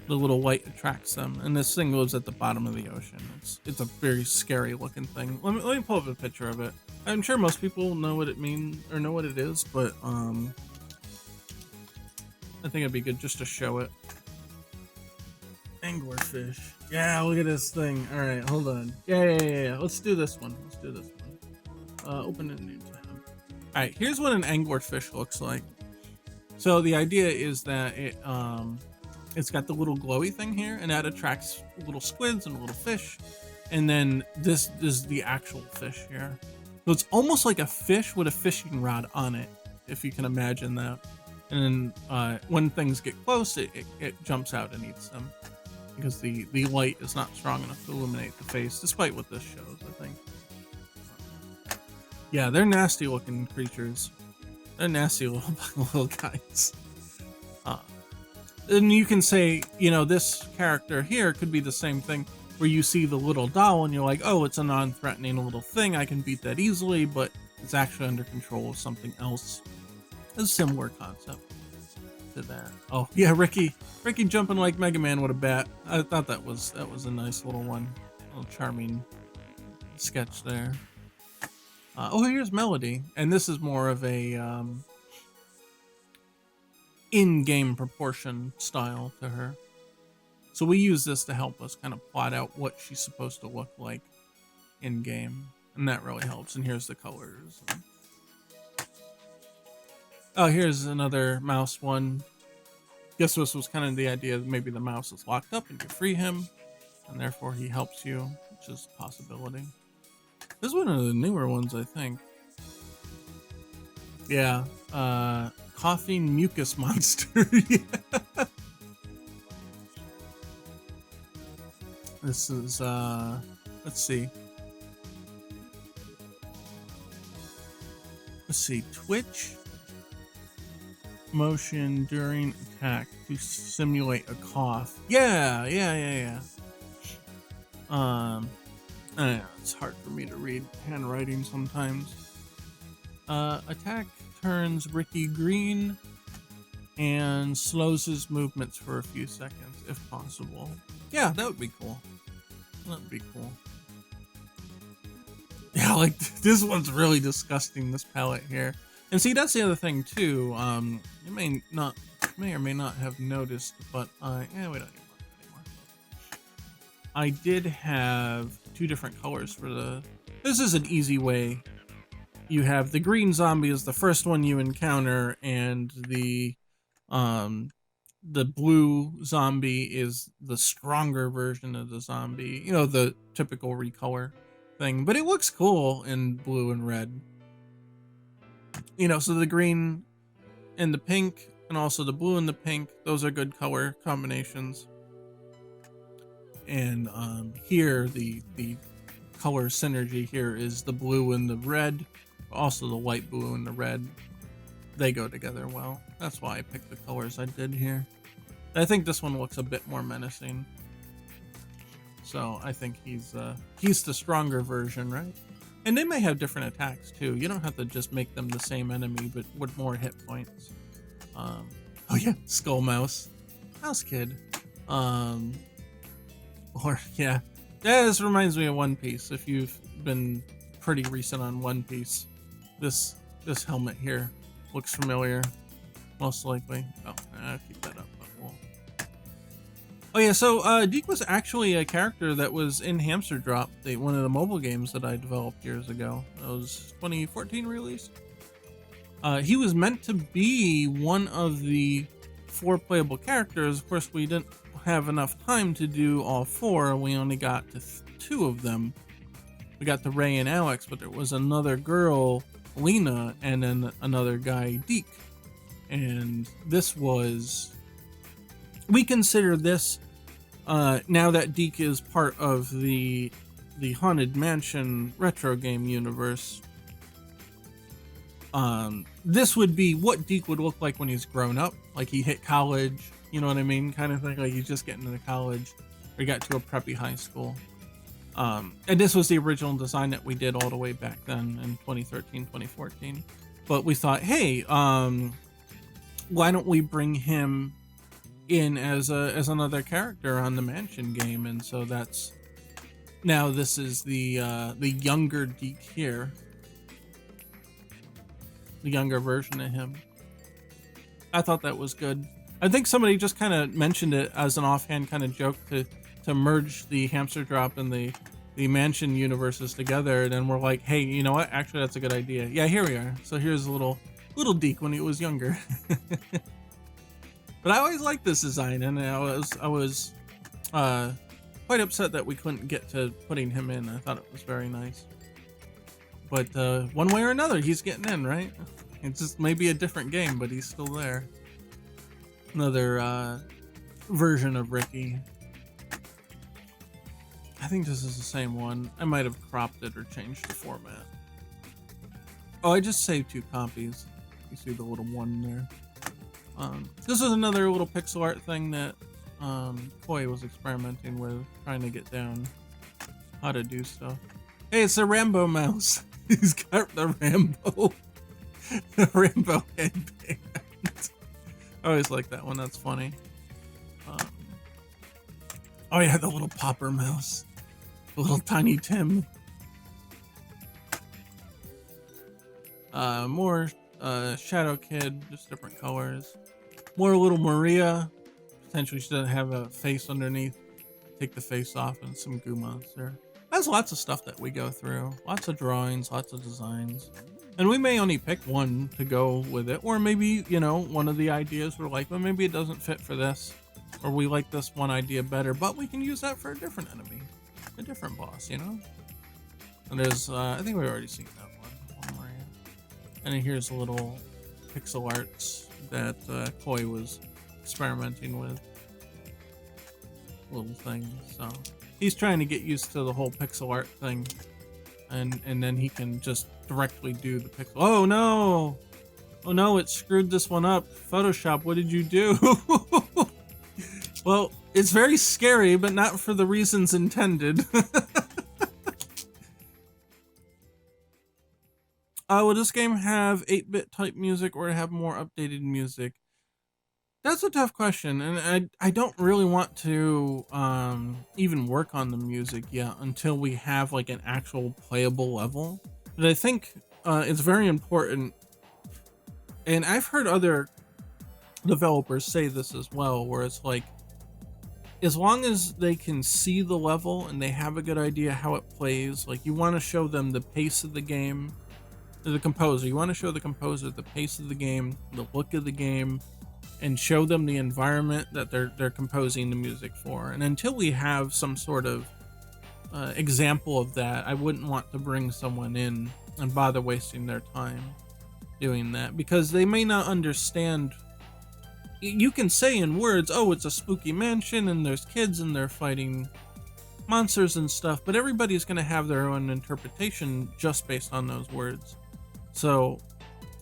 The little light attracts them, and this thing lives at the bottom of the ocean. It's a very scary looking thing. Let me pull up a picture of it. I'm sure most people know what it means or know what it is, but I think it'd be good just to show it. Anglerfish. Yeah, look at this thing. All right, hold on. Yeah. Let's do this one. Open a new tab. All right, here's what an anglerfish looks like. So the idea is that it's got the little glowy thing here, and that attracts little squids and little fish. And then this is the actual fish here. So it's almost like a fish with a fishing rod on it, if you can imagine that. And then when things get close, it jumps out and eats them, because the light is not strong enough to illuminate the face, despite what this shows, I think. Yeah, they're nasty looking creatures. They're nasty little guys. And you can say, you know, this character here could be the same thing, where you see the little doll and you're like, oh, it's a non-threatening little thing, I can beat that easily, but it's actually under control of something else. A similar concept to that. Oh yeah, Ricky jumping like Mega Man with a bat. I thought that was a nice little one, a little charming sketch there. Oh, here's Melody, and this is more of a in-game proportion style to her. So we use this to help us kind of plot out what she's supposed to look like in-game, and that really helps. And here's the colors. Oh, here's another mouse one. Guess this was kind of the idea that maybe the mouse is locked up and you free him, and therefore he helps you, which is a possibility. This is one of the newer ones, I think. Yeah, coughing mucus monster. Yeah. This is, let's see. Twitch motion during attack to simulate a cough. Yeah. I don't know, it's hard for me to read handwriting sometimes. Attack turns Ricky green and slows his movements for a few seconds, if possible. Yeah, that would be cool. Yeah, like this one's really disgusting, this palette here. And see, that's the other thing too. You may or may not have noticed, but yeah, we don't need anymore. I did have two different colors for the. This is an easy way. You have the green zombie is the first one you encounter, and the blue zombie is the stronger version of the zombie. You know, the typical recolor thing, but it looks cool in blue and red. You know, so the green and the pink, and also the blue and the pink, those are good color combinations. And here the color synergy here is the blue and the red, also the light blue and the red. They go together well. That's why I picked the colors I did here. I think this one looks a bit more menacing. So I think he's the stronger version, right? And they may have different attacks too. You don't have to just make them the same enemy, but with more hit points. Oh yeah, Skull Mouse Kid. Or yeah, this reminds me of One Piece. If you've been pretty recent on One Piece, this helmet here looks familiar, most likely. Oh, I'll keep that up. Oh yeah, so Deke was actually a character that was in Hamster Drop, one of the mobile games that I developed years ago. It was 2014 release. He was meant to be one of the 4 playable characters. Of course, we didn't have enough time to do all 4. We only got to 2 of them. We got to Ray and Alex, but there was another girl, Lena, and then another guy, Deke. And this was... We consider this, now that Deke is part of the Haunted Mansion retro game universe, this would be what Deke would look like when he's grown up. Like he hit college, you know what I mean? Kind of thing, like he's just getting into college, or he got to a preppy high school. And this was the original design that we did all the way back then in 2013, 2014. But we thought, hey, why don't we bring him in as another character on the Mansion game? And so that's now this is the younger Deke here, the younger version of him. I thought that was good. I think somebody just kind of mentioned it as an offhand kind of joke to merge the Hamster Drop and the Mansion universes together, and then we're like, hey, you know what, actually that's a good idea. Yeah, here we are. So here's a little Deke when he was younger. But I always liked this design, and I was quite upset that we couldn't get to putting him in. I thought it was very nice. But one way or another, he's getting in, right? It's just maybe a different game, but he's still there. Another version of Ricky. I think this is the same one. I might have cropped it or changed the format. Oh, I just saved 2 copies. You see the little one there. This is another little pixel art thing that Koi was experimenting with, trying to get down how to do stuff. Hey, it's a Rambo mouse. He's got the Rambo headband. I always like that one. That's funny. Oh yeah, the little popper mouse, the little tiny Tim. More Shadow Kid, just different colors. More little Maria. Potentially she doesn't have a face underneath. Take the face off, and some goo monster. There's lots of stuff that we go through. Lots of drawings, lots of designs. And we may only pick one to go with it. Or maybe, you know, one of the ideas we're like, well, maybe it doesn't fit for this. Or we like this one idea better, but we can use that for a different enemy. A different boss, you know? And there's, I think we've already seen that one more here. And then here's a little pixel arts that Koi was experimenting with. Little things, so he's trying to get used to the whole pixel art thing, and then he can just directly do the pixel. Oh no, it screwed this one up. Photoshop, what did you do? Well, it's very scary, but not for the reasons intended. Will this game have 8-bit type music or have more updated music? That's a tough question, and I don't really want to even work on the music yet until we have like an actual playable level. But I think it's very important, and I've heard other developers say this as well, where it's like, as long as they can see the level and they have a good idea how it plays, like you want to show them the pace of the game, the composer, you want to show the composer the pace of the game, the look of the game, and show them the environment that they're composing the music for. And until we have some sort of example of that, I wouldn't want to bring someone in and bother wasting their time doing that, because they may not understand. You can say in words, oh, it's a spooky mansion and there's kids and they're fighting monsters and stuff, but everybody's going to have their own interpretation just based on those words. So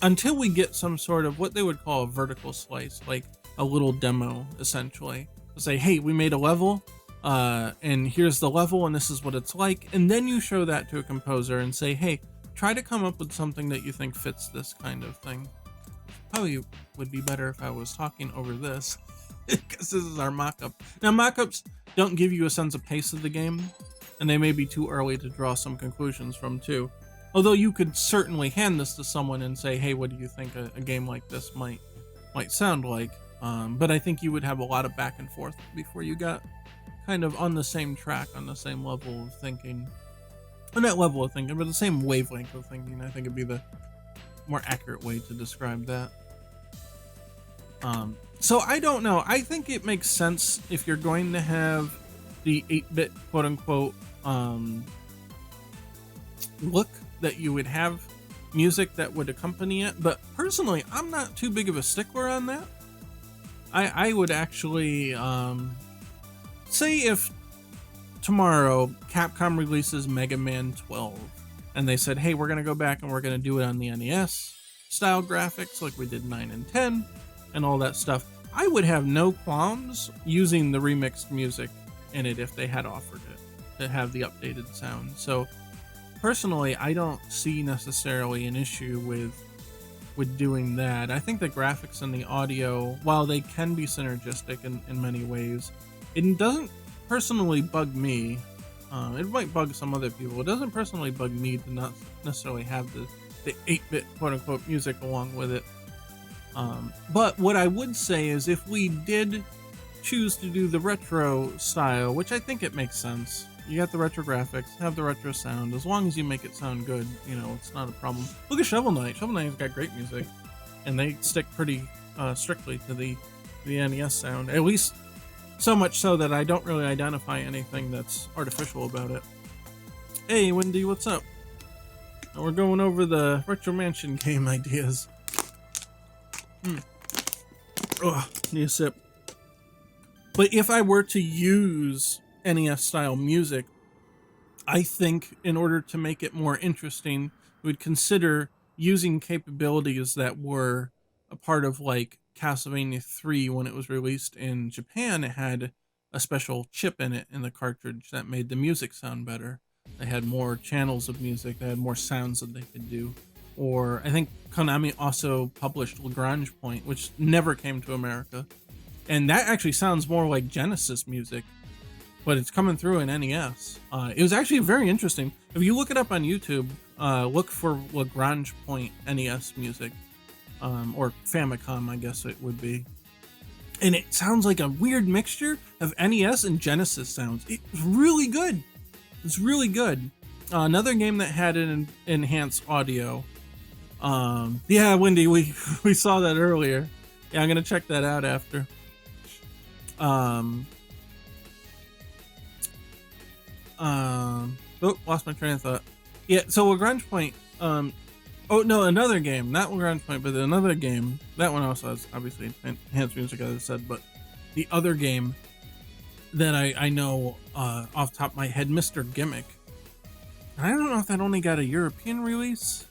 until we get some sort of what they would call a vertical slice, like a little demo, essentially, to say, hey, we made a level, and here's the level, and this is what it's like, and then you show that to a composer and say, hey, try to come up with something that you think fits this kind of thing. Probably would be better if I was talking over this, because this is our mock-up. Now, mock-ups don't give you a sense of pace of the game, and they may be too early to draw some conclusions from too. Although you could certainly hand this to someone and say, hey, what do you think a game like this might sound like? But I think you would have a lot of back and forth before you got kind of on the same track, on the same level of thinking. Well, not level of thinking, but the same wavelength of thinking. I think it'd be the more accurate way to describe that. So I don't know. I think it makes sense if you're going to have the 8-bit quote-unquote look, that you would have music that would accompany it. But personally, I'm not too big of a stickler on that. I would actually say if tomorrow Capcom releases Mega Man 12 and they said, hey, we're going to go back and we're going to do it on the NES style graphics like we did 9 and 10 and all that stuff, I would have no qualms using the remixed music in it if they had offered it to have the updated sound. So personally, I don't see necessarily an issue with doing that. I think the graphics and the audio, while they can be synergistic in many ways, it doesn't personally bug me. It might bug some other people. It doesn't personally bug me to not necessarily have the 8-bit quote-unquote music along with it. But what I would say is if we did choose to do the retro style, which I think it makes sense, you got the retro graphics, have the retro sound, as long as you make it sound good, you know, it's not a problem. Look at Shovel Knight. Shovel Knight's got great music, and they stick pretty strictly to the NES sound, at least so much so that I don't really identify anything that's artificial about it. Hey, Wendy, what's up? We're going over the Retro Mansion game ideas. Ugh, need a sip. But if I were to use NES style music, I think in order to make it more interesting, we'd consider using capabilities that were a part of like Castlevania 3 when it was released in Japan. It had a special chip in it in the cartridge that made the music sound better. They had more channels of music, they had more sounds that they could do. Or I think Konami also published Lagrange Point, which never came to America. And that actually sounds more like Genesis music, but it's coming through in NES. It was actually very interesting. If you look it up on YouTube, look for Lagrange Point NES music, or Famicom, I guess it would be. And it sounds like a weird mixture of NES and Genesis sounds. It's really good. It's really good. Another game that had an enhanced audio. Yeah, Wendy, we saw that earlier. Yeah, I'm gonna check that out after. Oh, lost my train of thought. Yeah, so Lagrange Point, oh no, another game, not Lagrange Point, but another game, that one also has obviously enhanced music, as I said, but the other game that I know off the top of my head, Mr. Gimmick. I don't know if that only got a European release,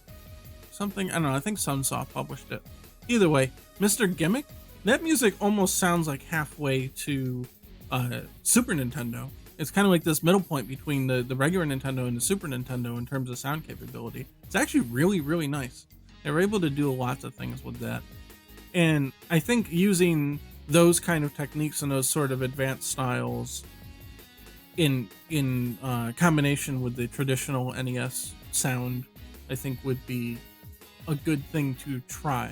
something, I don't know, I think Sunsoft published it. Either way, Mr. Gimmick, that music almost sounds like halfway to Super Nintendo. It's kind of like this middle point between the regular Nintendo and the Super Nintendo in terms of sound capability. It's actually really, really nice. They were able to do lots of things with that. And I think using those kind of techniques and those sort of advanced styles in combination with the traditional NES sound, I think would be a good thing to try.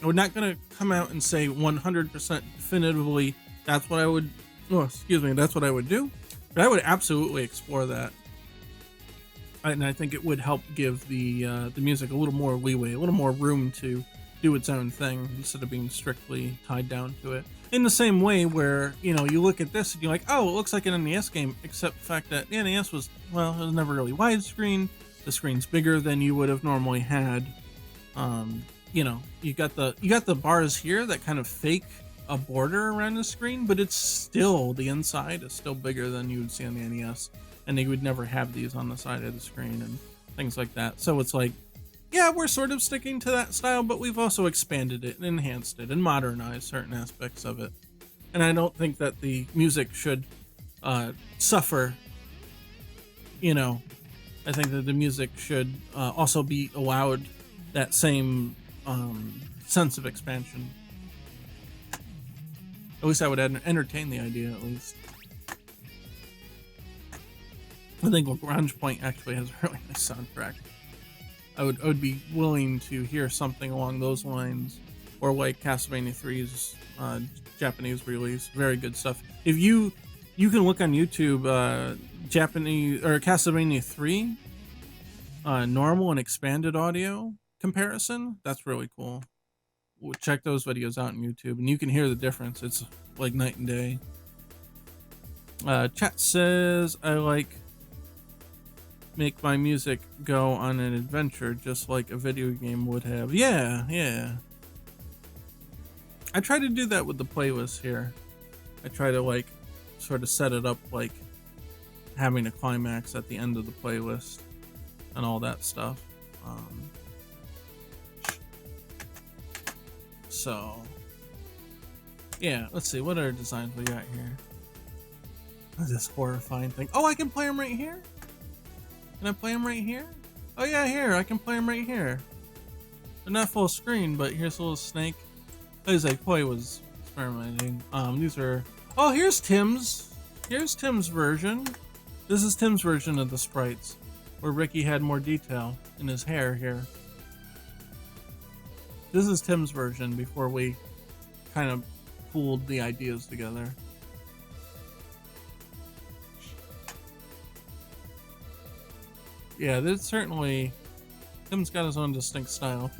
We're not going to come out and say 100% definitively that's what I would, that's what I would do. But I would absolutely explore that, and I think it would help give the music a little more leeway, a little more room to do its own thing instead of being strictly tied down to it. In the same way where, you know, you look at this and you're like, oh, it looks like an NES game, except the fact that the NES was, well, it was never really widescreen. The screen's bigger than you would have normally had. You know, you got the bars here that kind of fake a border around the screen, but it's still, the inside is still bigger than you would see on the NES, and they would never have these on the side of the screen and things like that. So it's like, yeah, we're sort of sticking to that style, but we've also expanded it and enhanced it and modernized certain aspects of it. And I don't think that the music should suffer, you know. I think that the music should also be allowed that same sense of expansion. At least I would entertain the idea, at least. I think Grunge Point actually has a really nice soundtrack. I would be willing to hear something along those lines, or like Castlevania 3's Japanese release. Very good stuff. If you can look on YouTube, Japanese or Castlevania 3 normal and expanded audio comparison. That's really cool. We'll check those videos out on YouTube, and you can hear the difference. It's like night and day. Chat says, I like make my music go on an adventure just like a video game would have. Yeah. I try to do that with the playlist here. I try to like sort of set it up like having a climax at the end of the playlist and all that stuff. So yeah, let's see what other designs we got here. This horrifying thing. Oh, I can play them right here? Can I play them right here? Oh yeah, here, I can play them right here. They're not full screen, but here's a little snake. As I play was experimenting. These are, oh, here's Tim's. Here's Tim's version. This is Tim's version of the sprites, where Ricky had more detail in his hair here. This is Tim's version before we kind of pooled the ideas together. Yeah, there's certainly, Tim's got his own distinct style.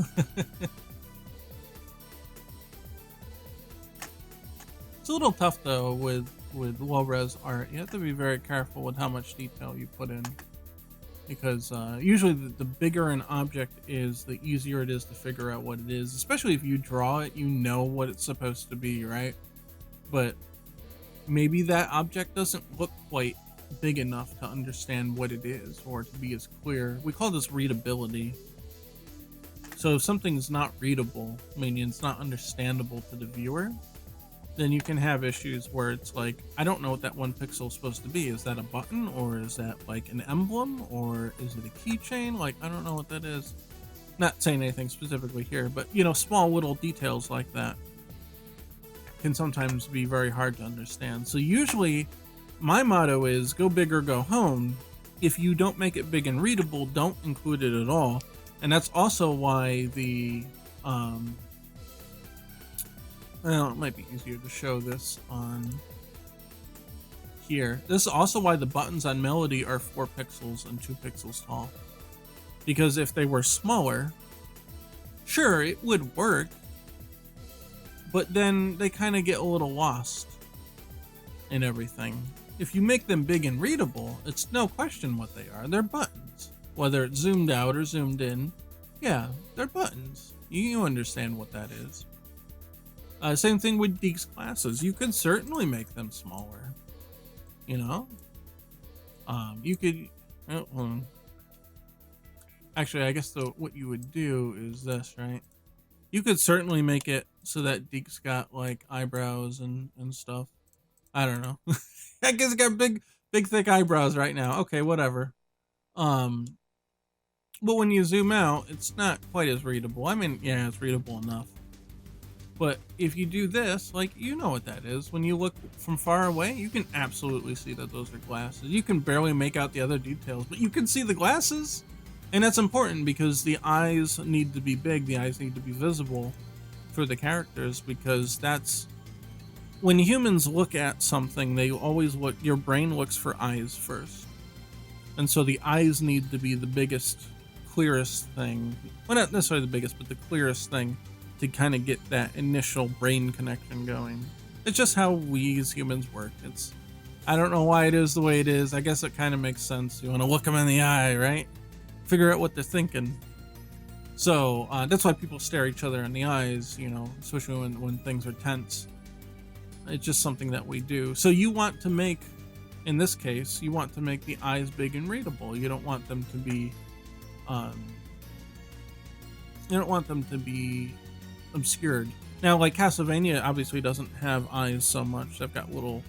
It's a little tough though with low-res art. You have to be very careful with how much detail you put in, because usually the bigger an object is, the easier it is to figure out what it is. Especially if you draw it, you know what it's supposed to be, right? But maybe that object doesn't look quite big enough to understand what it is, or to be as clear. We call this readability. So if something's not readable, meaning it's not understandable to the viewer, then you can have issues where it's like, I don't know what that 1 pixel is supposed to be. Is that a button, or is that like an emblem, or is it a keychain? Like, I don't know what that is. Not saying anything specifically here, but you know, small little details like that can sometimes be very hard to understand. So usually my motto is go big or go home. If you don't make it big and readable, don't include it at all. And that's also why the well, it might be easier to show this on here. This is also why the buttons on Melody are 4 pixels and 2 pixels tall. Because if they were smaller, sure, it would work, but then they kind of get a little lost in everything. If you make them big and readable, it's no question what they are. They're buttons. Whether it's zoomed out or zoomed in, yeah, they're buttons. You understand what that is. Same thing with Deke's classes. You could certainly make them smaller. You know? You could... Actually, I guess what you would do is this, right? You could certainly make it so that Deke's got, like, eyebrows and stuff. I don't know. I guess he's got big, thick eyebrows right now. Okay, whatever. But when you zoom out, it's not quite as readable. I mean, yeah, it's readable enough. But if you do this, like, you know what that is. When you look from far away, you can absolutely see that those are glasses. You can barely make out the other details, but you can see the glasses. And that's important because the eyes need to be big. The eyes need to be visible for the characters, because that's... When humans look at something, they always look... Your brain looks for eyes first. And so the eyes need to be the biggest, clearest thing. Well, not necessarily the biggest, but the clearest thing to kind of get that initial brain connection going. It's just how we as humans work. It's, I don't know why it is the way it is. I guess it kind of makes sense. You want to look them in the eye, right? Figure out what they're thinking. So that's why people stare each other in the eyes, you know, especially when things are tense. It's just something that we do. So you want to make, in this case, you want to make the eyes big and readable. You don't want them to be, obscured. Now, like Castlevania obviously doesn't have eyes so much. They've got little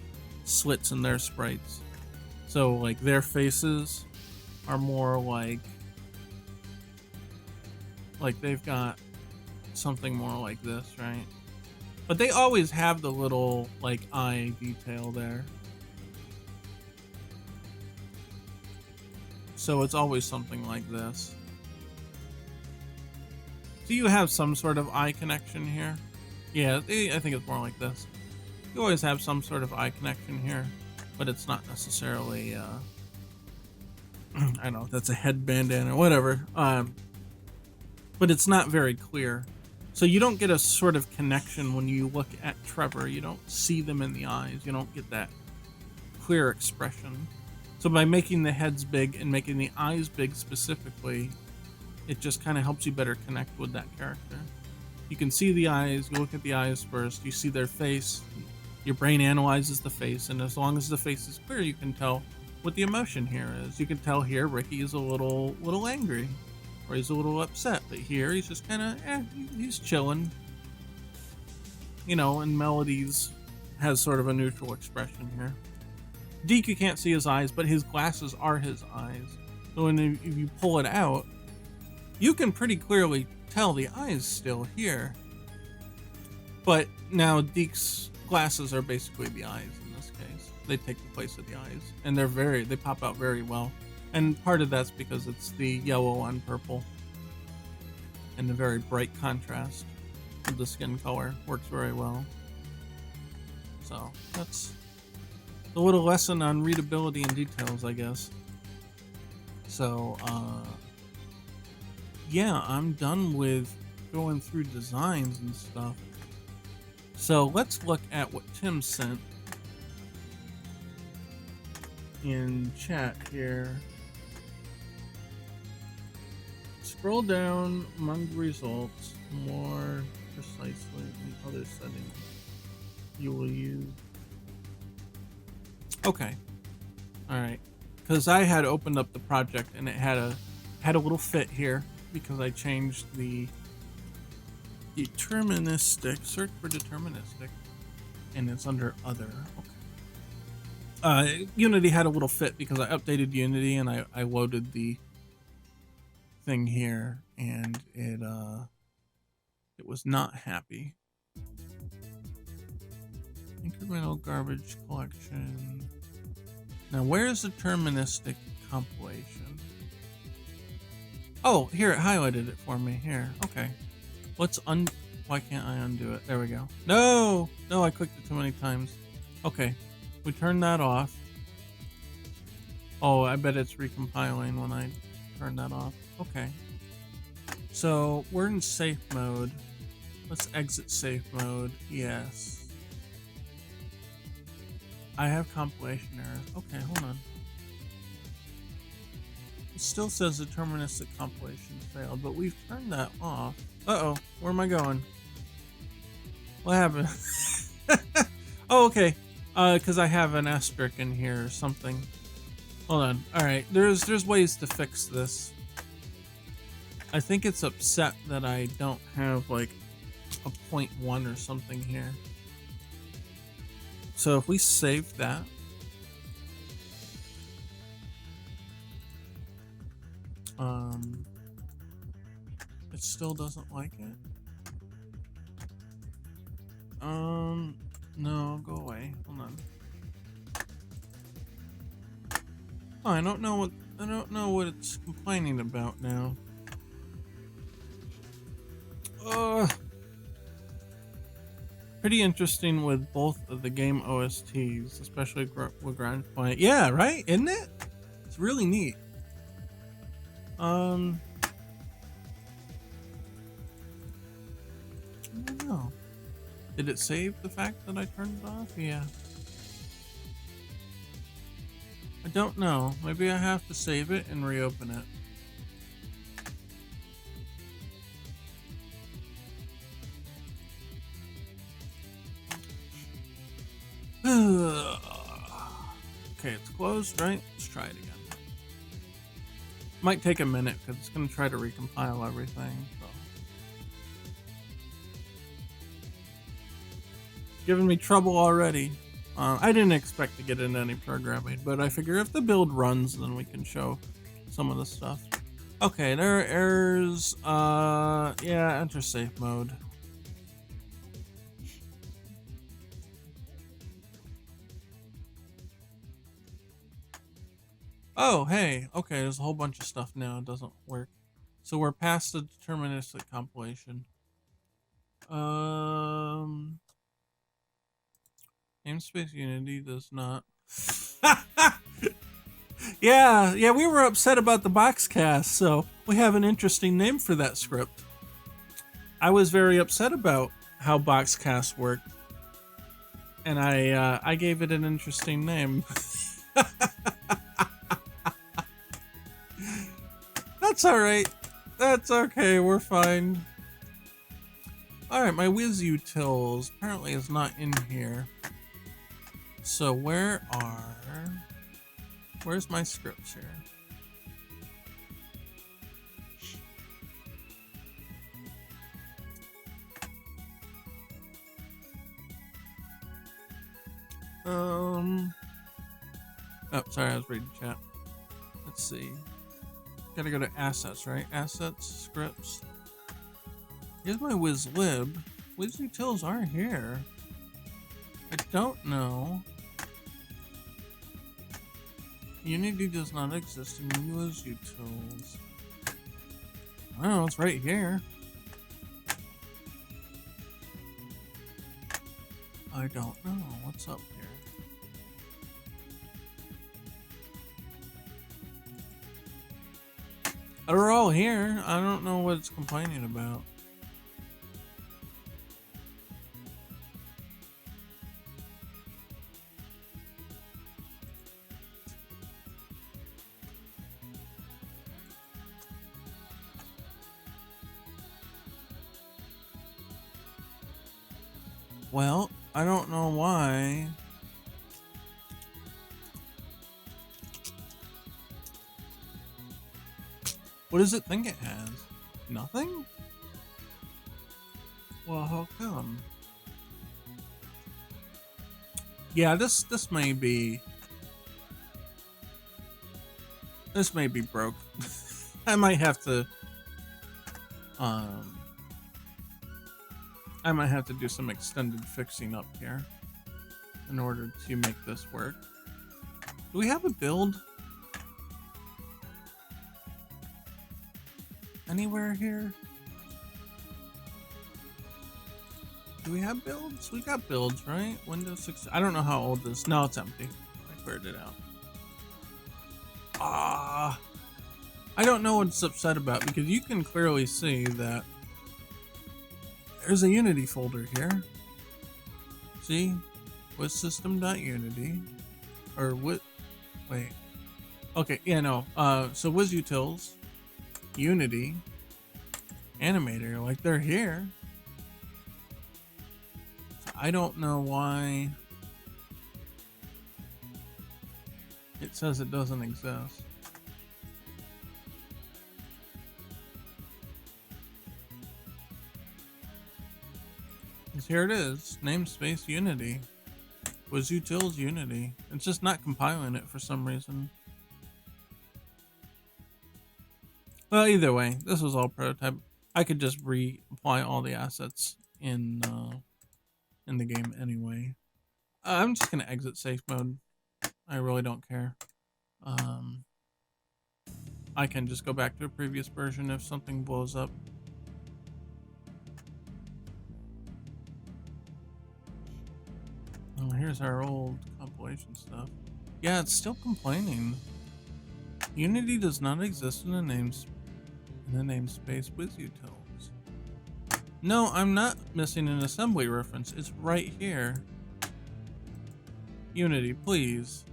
slits in their sprites. So like their faces are more like they've got something more like this, right? But they always have the little like eye detail there. So it's always something like this. Do you have some sort of eye connection here? Yeah, I think it's more like this. You always have some sort of eye connection here, but it's not necessarily, I don't know, that's a headband or whatever. But it's not very clear. So you don't get a sort of connection when you look at Trevor. You don't see them in the eyes. You don't get that clear expression. So by making the heads big and making the eyes big specifically, it just kind of helps you better connect with that character. You can see the eyes, you look at the eyes first, you see their face, your brain analyzes the face, and as long as the face is clear, you can tell what the emotion here is. You can tell here Ricky is a little angry, or he's a little upset, but here he's just kind of, he's chilling. You know, and Melody's has sort of a neutral expression here. Deke, you can't see his eyes, but his glasses are his eyes. So if you pull it out, you can pretty clearly tell the eyes still here. But now Deke's glasses are basically the eyes in this case. They take the place of the eyes, and they pop out very well. And part of that's because it's the yellow on purple, and the very bright contrast of the skin color works very well. So that's a little lesson on readability and details, I guess. So, yeah, I'm done with going through designs and stuff. So let's look at what Tim sent in chat here. Scroll down among the results more precisely in other settings you will use. Okay. Alright. Because I had opened up the project and it had a little fit here because I changed the deterministic, search for deterministic, and it's under other. Okay. Unity had a little fit because I updated Unity and I loaded the thing here and it was not happy. Incremental garbage collection. Now where's the deterministic compilation? Oh, here, it highlighted it for me here. Okay. Why can't I undo it? There we go. No, I clicked it too many times. Okay, we turn that off. Oh, I bet it's recompiling when I turn that off. Okay. So we're in safe mode. Let's exit safe mode. Yes. I have compilation errors. Okay, hold on. It still says deterministic compilation failed, but we've turned that off. Uh-oh, where am I going? What happened? Oh, okay. Because I have an asterisk in here or something. Hold on. Alright, there's ways to fix this. I think it's upset that I don't have like a 0.1 or something here. So if we save that, it still doesn't like it. No, go away. Hold on. Oh, I don't know what it's complaining about now. Pretty interesting with both of the game OSTs, especially with Ground Point. Yeah, right? Isn't it? It's really neat. I don't know. Did it save the fact that I turned it off? Yeah. I don't know. Maybe I have to save it and reopen it. Okay, it's closed, right? Let's try it again. Might take a minute because it's going to try to recompile everything. So. Giving me trouble already. I didn't expect to get into any programming, but I figure if the build runs, then we can show some of the stuff. Okay, there are errors. Yeah, enter safe mode. Oh, hey. Okay, there's a whole bunch of stuff now. It doesn't work. So we're past the deterministic compilation. Namespace Unity does not. Yeah, we were upset about the boxcast, so we have an interesting name for that script. I was very upset about how boxcast worked, and I gave it an interesting name. That's all right. That's okay. We're fine. All right, my WizUtils apparently is not in here. So where's my scripts here? Oh, sorry, I was reading chat. Let's see. Gotta go to assets, right? Assets, scripts. Here's my WizLib. WizUtils aren't here. I don't know. Unity does not exist in WizUtils. Oh, it's right here. I don't know. What's up here? They're all here. I don't know what it's complaining about. Well, I don't know why. What does it think it has? Nothing? Well, how come? Yeah, this may be broke. I might have to do some extended fixing up here in order to make this work. Do we have a build anywhere here? Do we have builds? We got builds, right? Windows 6. I don't know how old this. No, it's empty. I cleared it out. I don't know what it's upset about, because you can clearly see that there's a Unity folder here. See? With system.unity. Or with. Wait. Okay, yeah, no. So WizUtils, Unity, Animator, like they're here. I don't know why it says it doesn't exist. Because here it is, namespace Unity. WizUtils Unity. It's just not compiling it for some reason. Well, either way, this was all prototype. I could just reapply all the assets in the game anyway. I'm just gonna exit safe mode. I really don't care. I can just go back to a previous version if something blows up. Oh, here's our old compilation stuff. Yeah, it's still complaining. Unity does not exist in the namespace WizUtils. No, I'm not missing an assembly reference. It's right here. Unity, please.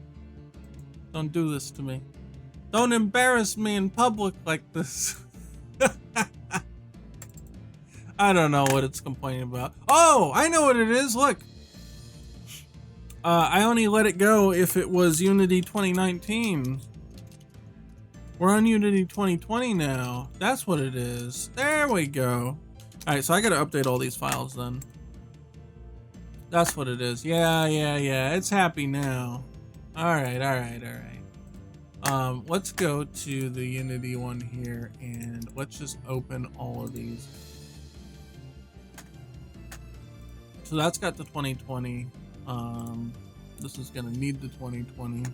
Don't do this to me. Don't embarrass me in public like this. I don't know what it's complaining about. Oh, I know what it is. Look. I only let it go if it was Unity 2019. We're on Unity 2020 now. That's what it is. There we go. All right, so I gotta update all these files then. That's what it is. Yeah. It's happy now. All right. Let's go to the Unity one here and let's just open all of these. So that's got the 2020. This is gonna need the 2020.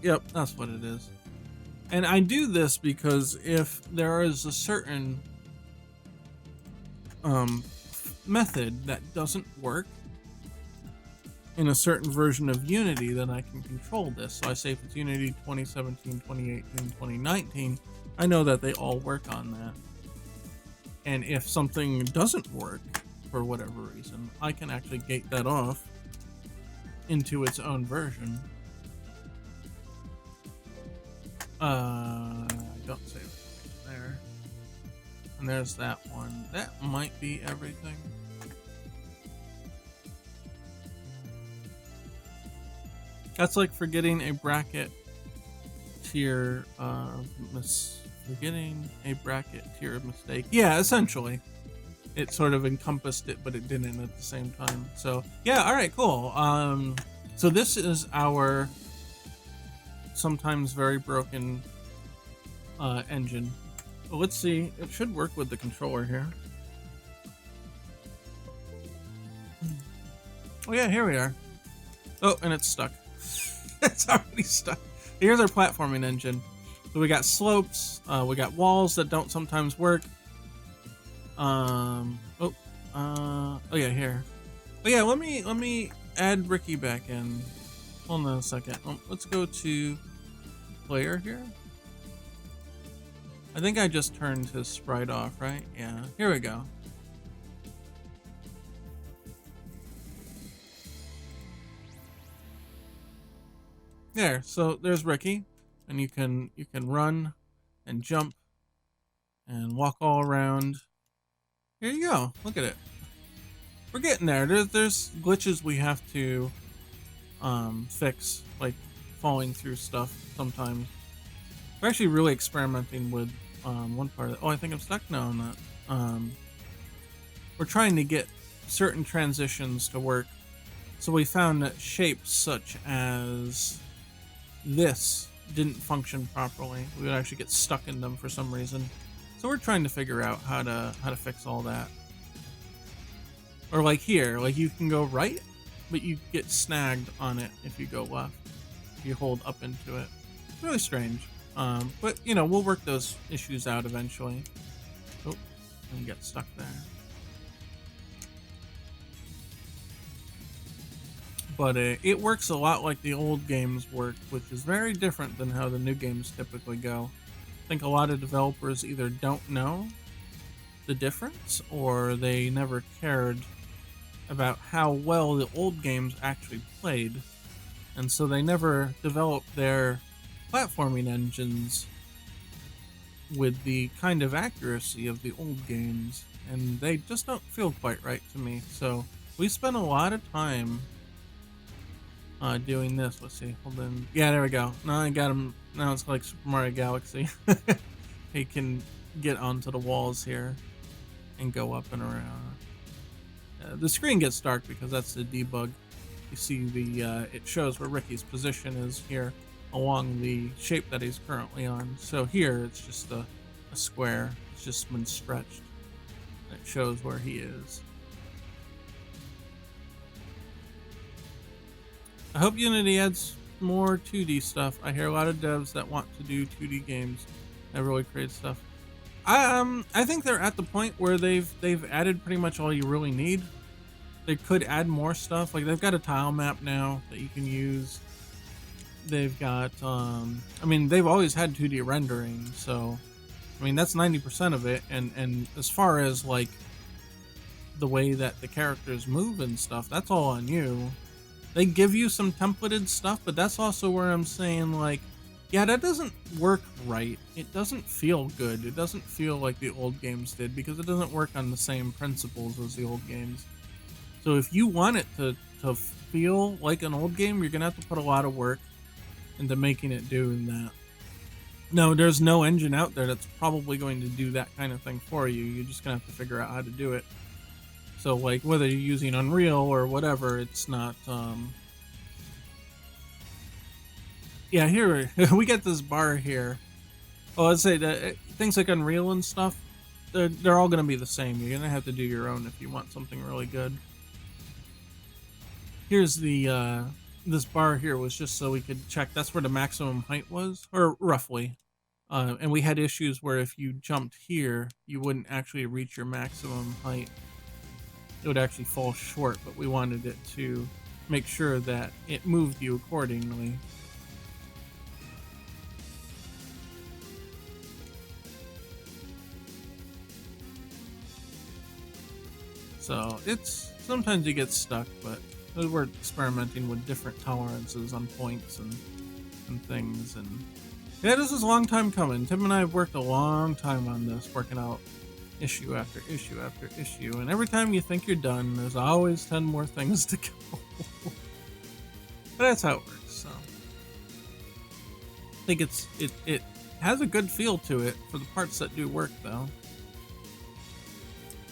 Yep, that's what it is. And I do this because if there is a certain method that doesn't work in a certain version of Unity, then I can control this. So I say if it's Unity 2017, 2018, 2019, I know that they all work on that. And if something doesn't work for whatever reason, I can actually gate that off into its own version. Don't save it there. And there's that one. That might be everything. That's like forgetting a bracket tier, forgetting a bracket tier mistake. Yeah, essentially. It sort of encompassed it, but it didn't at the same time. So, yeah, alright, cool. So this is our sometimes very broken engine. Well, let's see. It should work with the controller here. Oh yeah, here we are. Oh, and it's stuck. It's already stuck. Here's our platforming engine. So we got slopes. We got walls that don't sometimes work. Oh yeah, here. Oh yeah, let me add Ricky back in. Hold on a second. Let's go to player here. I think I just turned his sprite off, right? Yeah, here we go. There, so there's Ricky, and you can run and jump and walk all around. Here you go. Look at it. We're getting there. There's glitches we have to fix, like falling through stuff sometimes. We're actually really experimenting with one part of it. Oh, I think I'm stuck? No, I'm not. We're trying to get certain transitions to work. So we found that shapes such as this didn't function properly. We would actually get stuck in them for some reason. So we're trying to figure out how to fix all that. Or like here, like you can go right, but you get snagged on it if you go left. If you hold up into it. It's really strange. But you know, we'll work those issues out eventually. Oh, and get stuck there. But it works a lot like the old games work, which is very different than how the new games typically go. I think a lot of developers either don't know the difference or they never cared about how well the old games actually played, and so they never developed their platforming engines with the kind of accuracy of the old games, and they just don't feel quite right to me. So we spent a lot of time doing this. Let's see, hold on. Yeah, there we go. Now I got him. Now it's like Super Mario Galaxy. He can get onto the walls here and go up and around. The screen gets dark because that's the debug. You see the it shows where Ricky's position is here along the shape that he's currently on. So here it's just a square. It's just been stretched. It shows where he is. I hope Unity adds more 2D stuff. I hear a lot of devs that want to do 2D games that really create stuff. I think they're at the point where they've added pretty much all you really need. They could add more stuff. Like they've got a tile map now that you can use. They've got I mean, they've always had 2D rendering, so I mean that's 90% of it. And as far as like the way that the characters move and stuff, that's all on you. They give you some templated stuff, but that's also where I'm saying, like, yeah, that doesn't work right. It doesn't feel good. It doesn't feel like the old games did because it doesn't work on the same principles as the old games. So if you want it to feel like an old game, you're gonna have to put a lot of work into making it do that. No, there's no engine out there that's probably going to do that kind of thing for you. You're just gonna have to figure out how to do it. So like whether you're using Unreal or whatever, it's not yeah, here we get this bar here. Oh, I'd say that things like Unreal and stuff, they're all gonna be the same. You're gonna have to do your own if you want something really good. Here's the this bar here was just so we could check that's where the maximum height was, or roughly. And we had issues where if you jumped here, you wouldn't actually reach your maximum height. It would actually fall short, but we wanted it to make sure that it moved you accordingly. So it's sometimes you get stuck, but we're experimenting with different tolerances on points and things. And yeah, this is a long time coming. Tim and I have worked a long time on this, working out issue after issue after issue, and every time you think you're done, there's always 10 more things to go. But that's how it works. So I think it has a good feel to it for the parts that do work, though.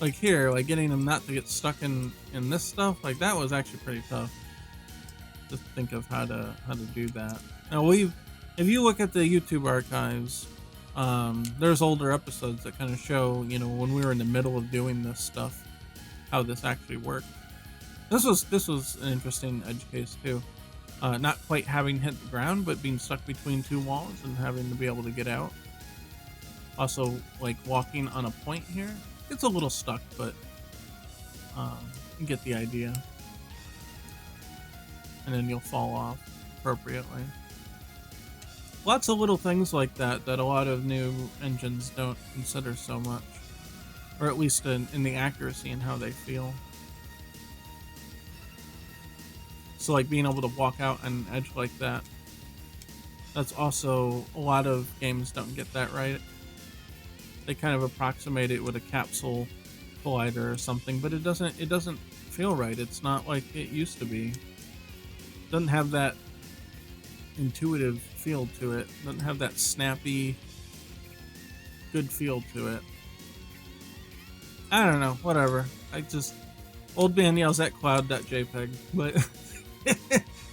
Like here, like getting them not to get stuck in this stuff, like that was actually pretty tough. Just think of how to do that. Now if you look at the YouTube archives, there's older episodes that kind of show, you know, when we were in the middle of doing this stuff, how this actually worked. This was an interesting edge case too. Not quite having hit the ground, but being stuck between two walls and having to be able to get out. Also, like walking on a point here. It's a little stuck, but you get the idea. And then you'll fall off appropriately. Lots of little things like that a lot of new engines don't consider so much. Or at least in the accuracy and how they feel. So like being able to walk out an edge like that. That's also, a lot of games don't get that right. They kind of approximate it with a capsule collider or something, but it doesn't feel right. It's not like it used to be. It doesn't have that intuitive feel to it. It doesn't have that snappy, good feel to it. I don't know, whatever. I just, old man yells at cloud.jpg, but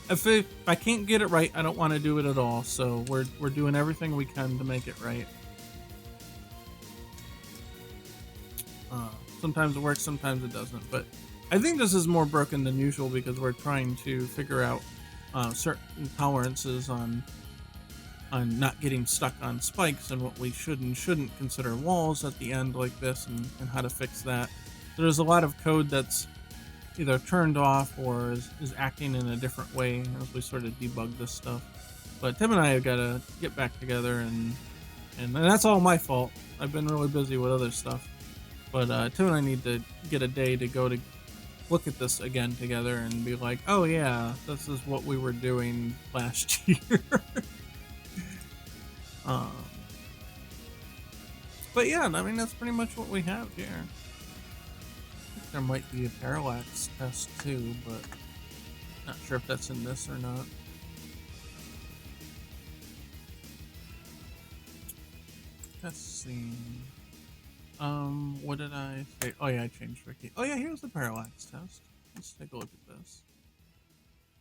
if I can't get it right, I don't want to do it at all. So we're doing everything we can to make it right. Sometimes it works, sometimes it doesn't, but I think this is more broken than usual because we're trying to figure out certain tolerances on not getting stuck on spikes and what we should and shouldn't consider walls at the end like this, and how to fix that. There's a lot of code that's either turned off or is acting in a different way as we sort of debug this stuff. But Tim and I have got to get back together, and that's all my fault. I've been really busy with other stuff. But Tim and I need to get a day to go to look at this again together and be like, oh yeah, this is what we were doing last year. But yeah, I mean, that's pretty much what we have here. I think there might be a parallax test too, but not sure if that's in this or not. Test scene. What did I say? Oh yeah, I changed Ricky. Oh yeah, here's the parallax test. Let's take a look at this.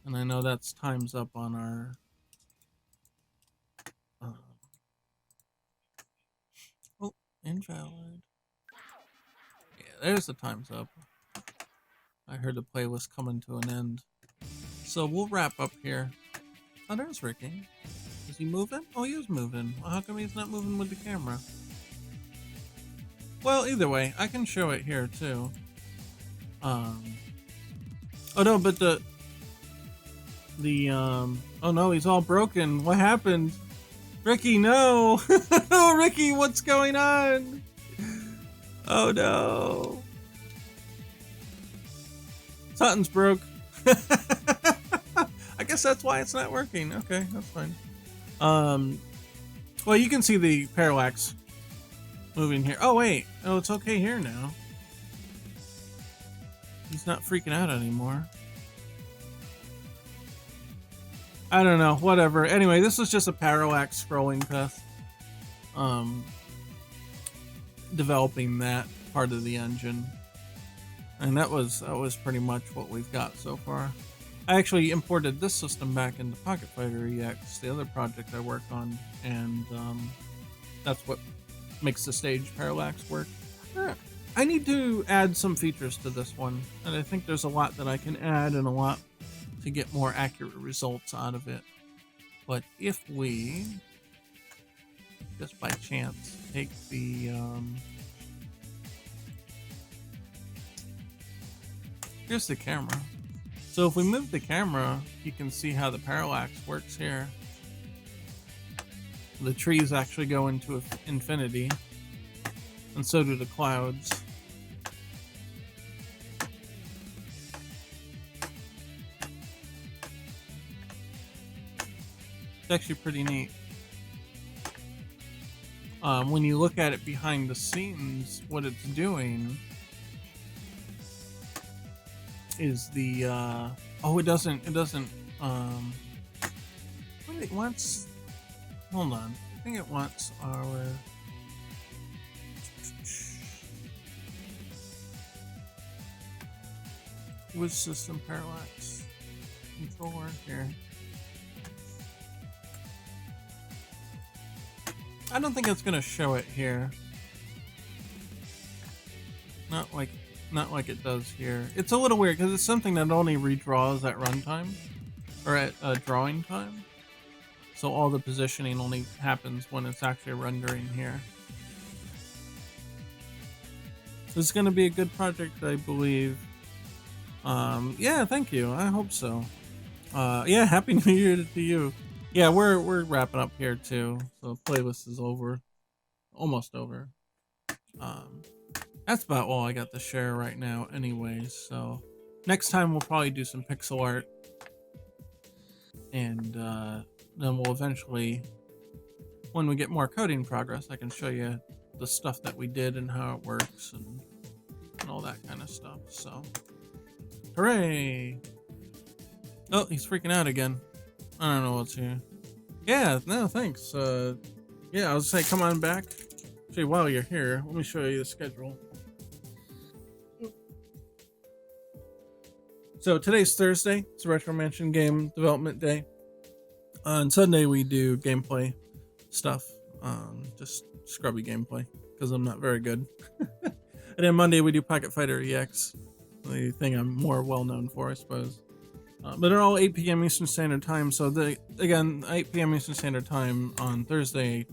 And I know that's times up on our oh, invalid. Yeah, there's the times up. I heard the playlist coming to an end. So we'll wrap up here. Oh, there's Ricky. Is he moving? Oh, he is moving. Well, how come he's not moving with the camera? Well, either way, I can show it here too. Oh no, but the oh no, he's all broken. What happened? Ricky, no! Oh, Ricky, what's going on? Oh no. Something's broke. I guess that's why it's not working. Okay, that's fine. Well, you can see the parallax moving here. Oh wait, oh, it's okay here now. He's not freaking out anymore. I don't know, whatever. Anyway, this is just a parallax scrolling test. Developing that part of the engine. And that was pretty much what we've got so far. I actually imported this system back into Pocket Fighter EX, the other project I work on, and that's what makes the stage parallax work. I need to add some features to this one, and I think there's a lot that I can add and a lot to get more accurate results out of it. But if we, just by chance, take the here's the camera. So if we move the camera, you can see how the parallax works here. The trees actually go into infinity, and so do the clouds. It's actually pretty neat. When you look at it behind the scenes, what it's doing is the oh, it doesn't what it wants, hold on, I think it wants our which system parallax controller here. I don't think it's gonna show it here. Not like it does here. It's a little weird because it's something that only redraws at runtime or at drawing time. So all the positioning only happens when it's actually rendering here. This is going to be a good project, I believe. Yeah, thank you. I hope so. Yeah, Happy New Year to you. Yeah, we're wrapping up here too. So the playlist is over, almost over. That's about all I got to share right now anyways, so next time we'll probably do some pixel art, and then we'll eventually, when we get more coding progress, I can show you the stuff that we did and how it works and all that kind of stuff. So hooray! Oh, he's freaking out again. I don't know what's here. Yeah, no thanks. Yeah, I was saying come on back. Actually, while you're here, let me show you the schedule. So today's Thursday. It's a Retro Mansion Game Development Day. On Sunday we do gameplay stuff, just scrubby gameplay because I'm not very good. And then Monday we do Pocket Fighter EX, the thing I'm more well known for, I suppose. But they're all 8 p.m. Eastern Standard Time. So again, 8 p.m. Eastern Standard Time on Thursday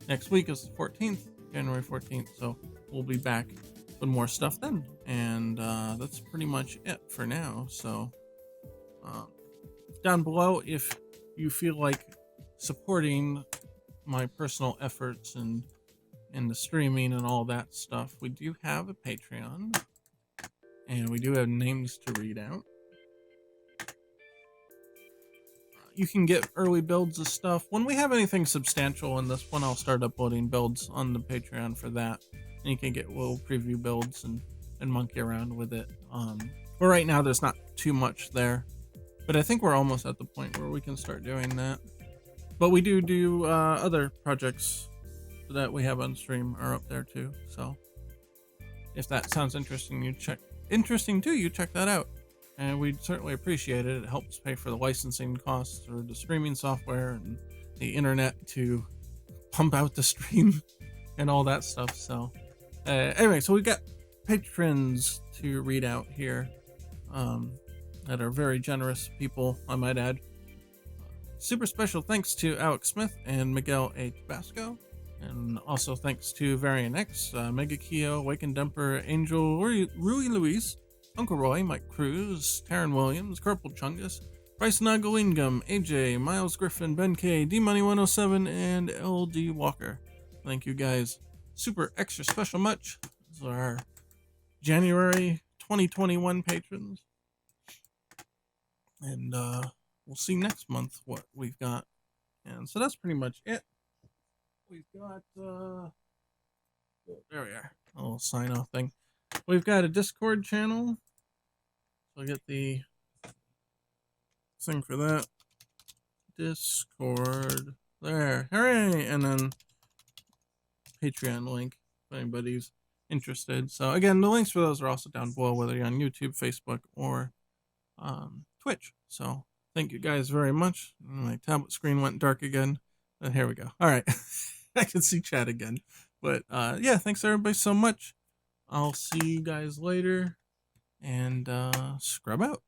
next week is the 14th, January 14th. So we'll be back with more stuff then, and that's pretty much it for now. So down below, if you feel like supporting my personal efforts and the streaming and all that stuff, we do have a Patreon, and we do have names to read out. You can get early builds of stuff. When we have anything substantial in this one, I'll start uploading builds on the Patreon for that. And you can get little preview builds and monkey around with it. But right now there's not too much there. But I think we're almost at the point where we can start doing that. But we do other projects that we have on stream are up there too. So if that sounds interesting, you check that out. And we'd certainly appreciate it. It helps pay for the licensing costs or the streaming software and the internet to pump out the stream and all that stuff. So anyway, so we've got patrons to read out here that are very generous people, I might add. Super special thanks to Alex Smith and Miguel A. Tabasco. And also thanks to Varian X, Mega Keo, Waken Dumper, Angel, Rui Luis, Uncle Roy, Mike Cruz, Taryn Williams, Corporal Chungus, Bryce Nagalingam, AJ, Miles Griffin, Ben K, D-Money107, and LD Walker. Thank you guys super extra special much. These are our January 2021 patrons. And we'll see next month what we've got. And so that's pretty much it. We've got, there we are, a little sign off thing. We've got a Discord channel So I'll get the thing for that. Discord. There. Hooray! And then Patreon link if anybody's interested. So again, the links for those are also down below, whether you're on YouTube, Facebook, or Twitch. So thank you guys very much. My tablet screen went dark again. Here we go. All right. I can see chat again. But yeah, thanks everybody so much. I'll see you guys later. And scrub out.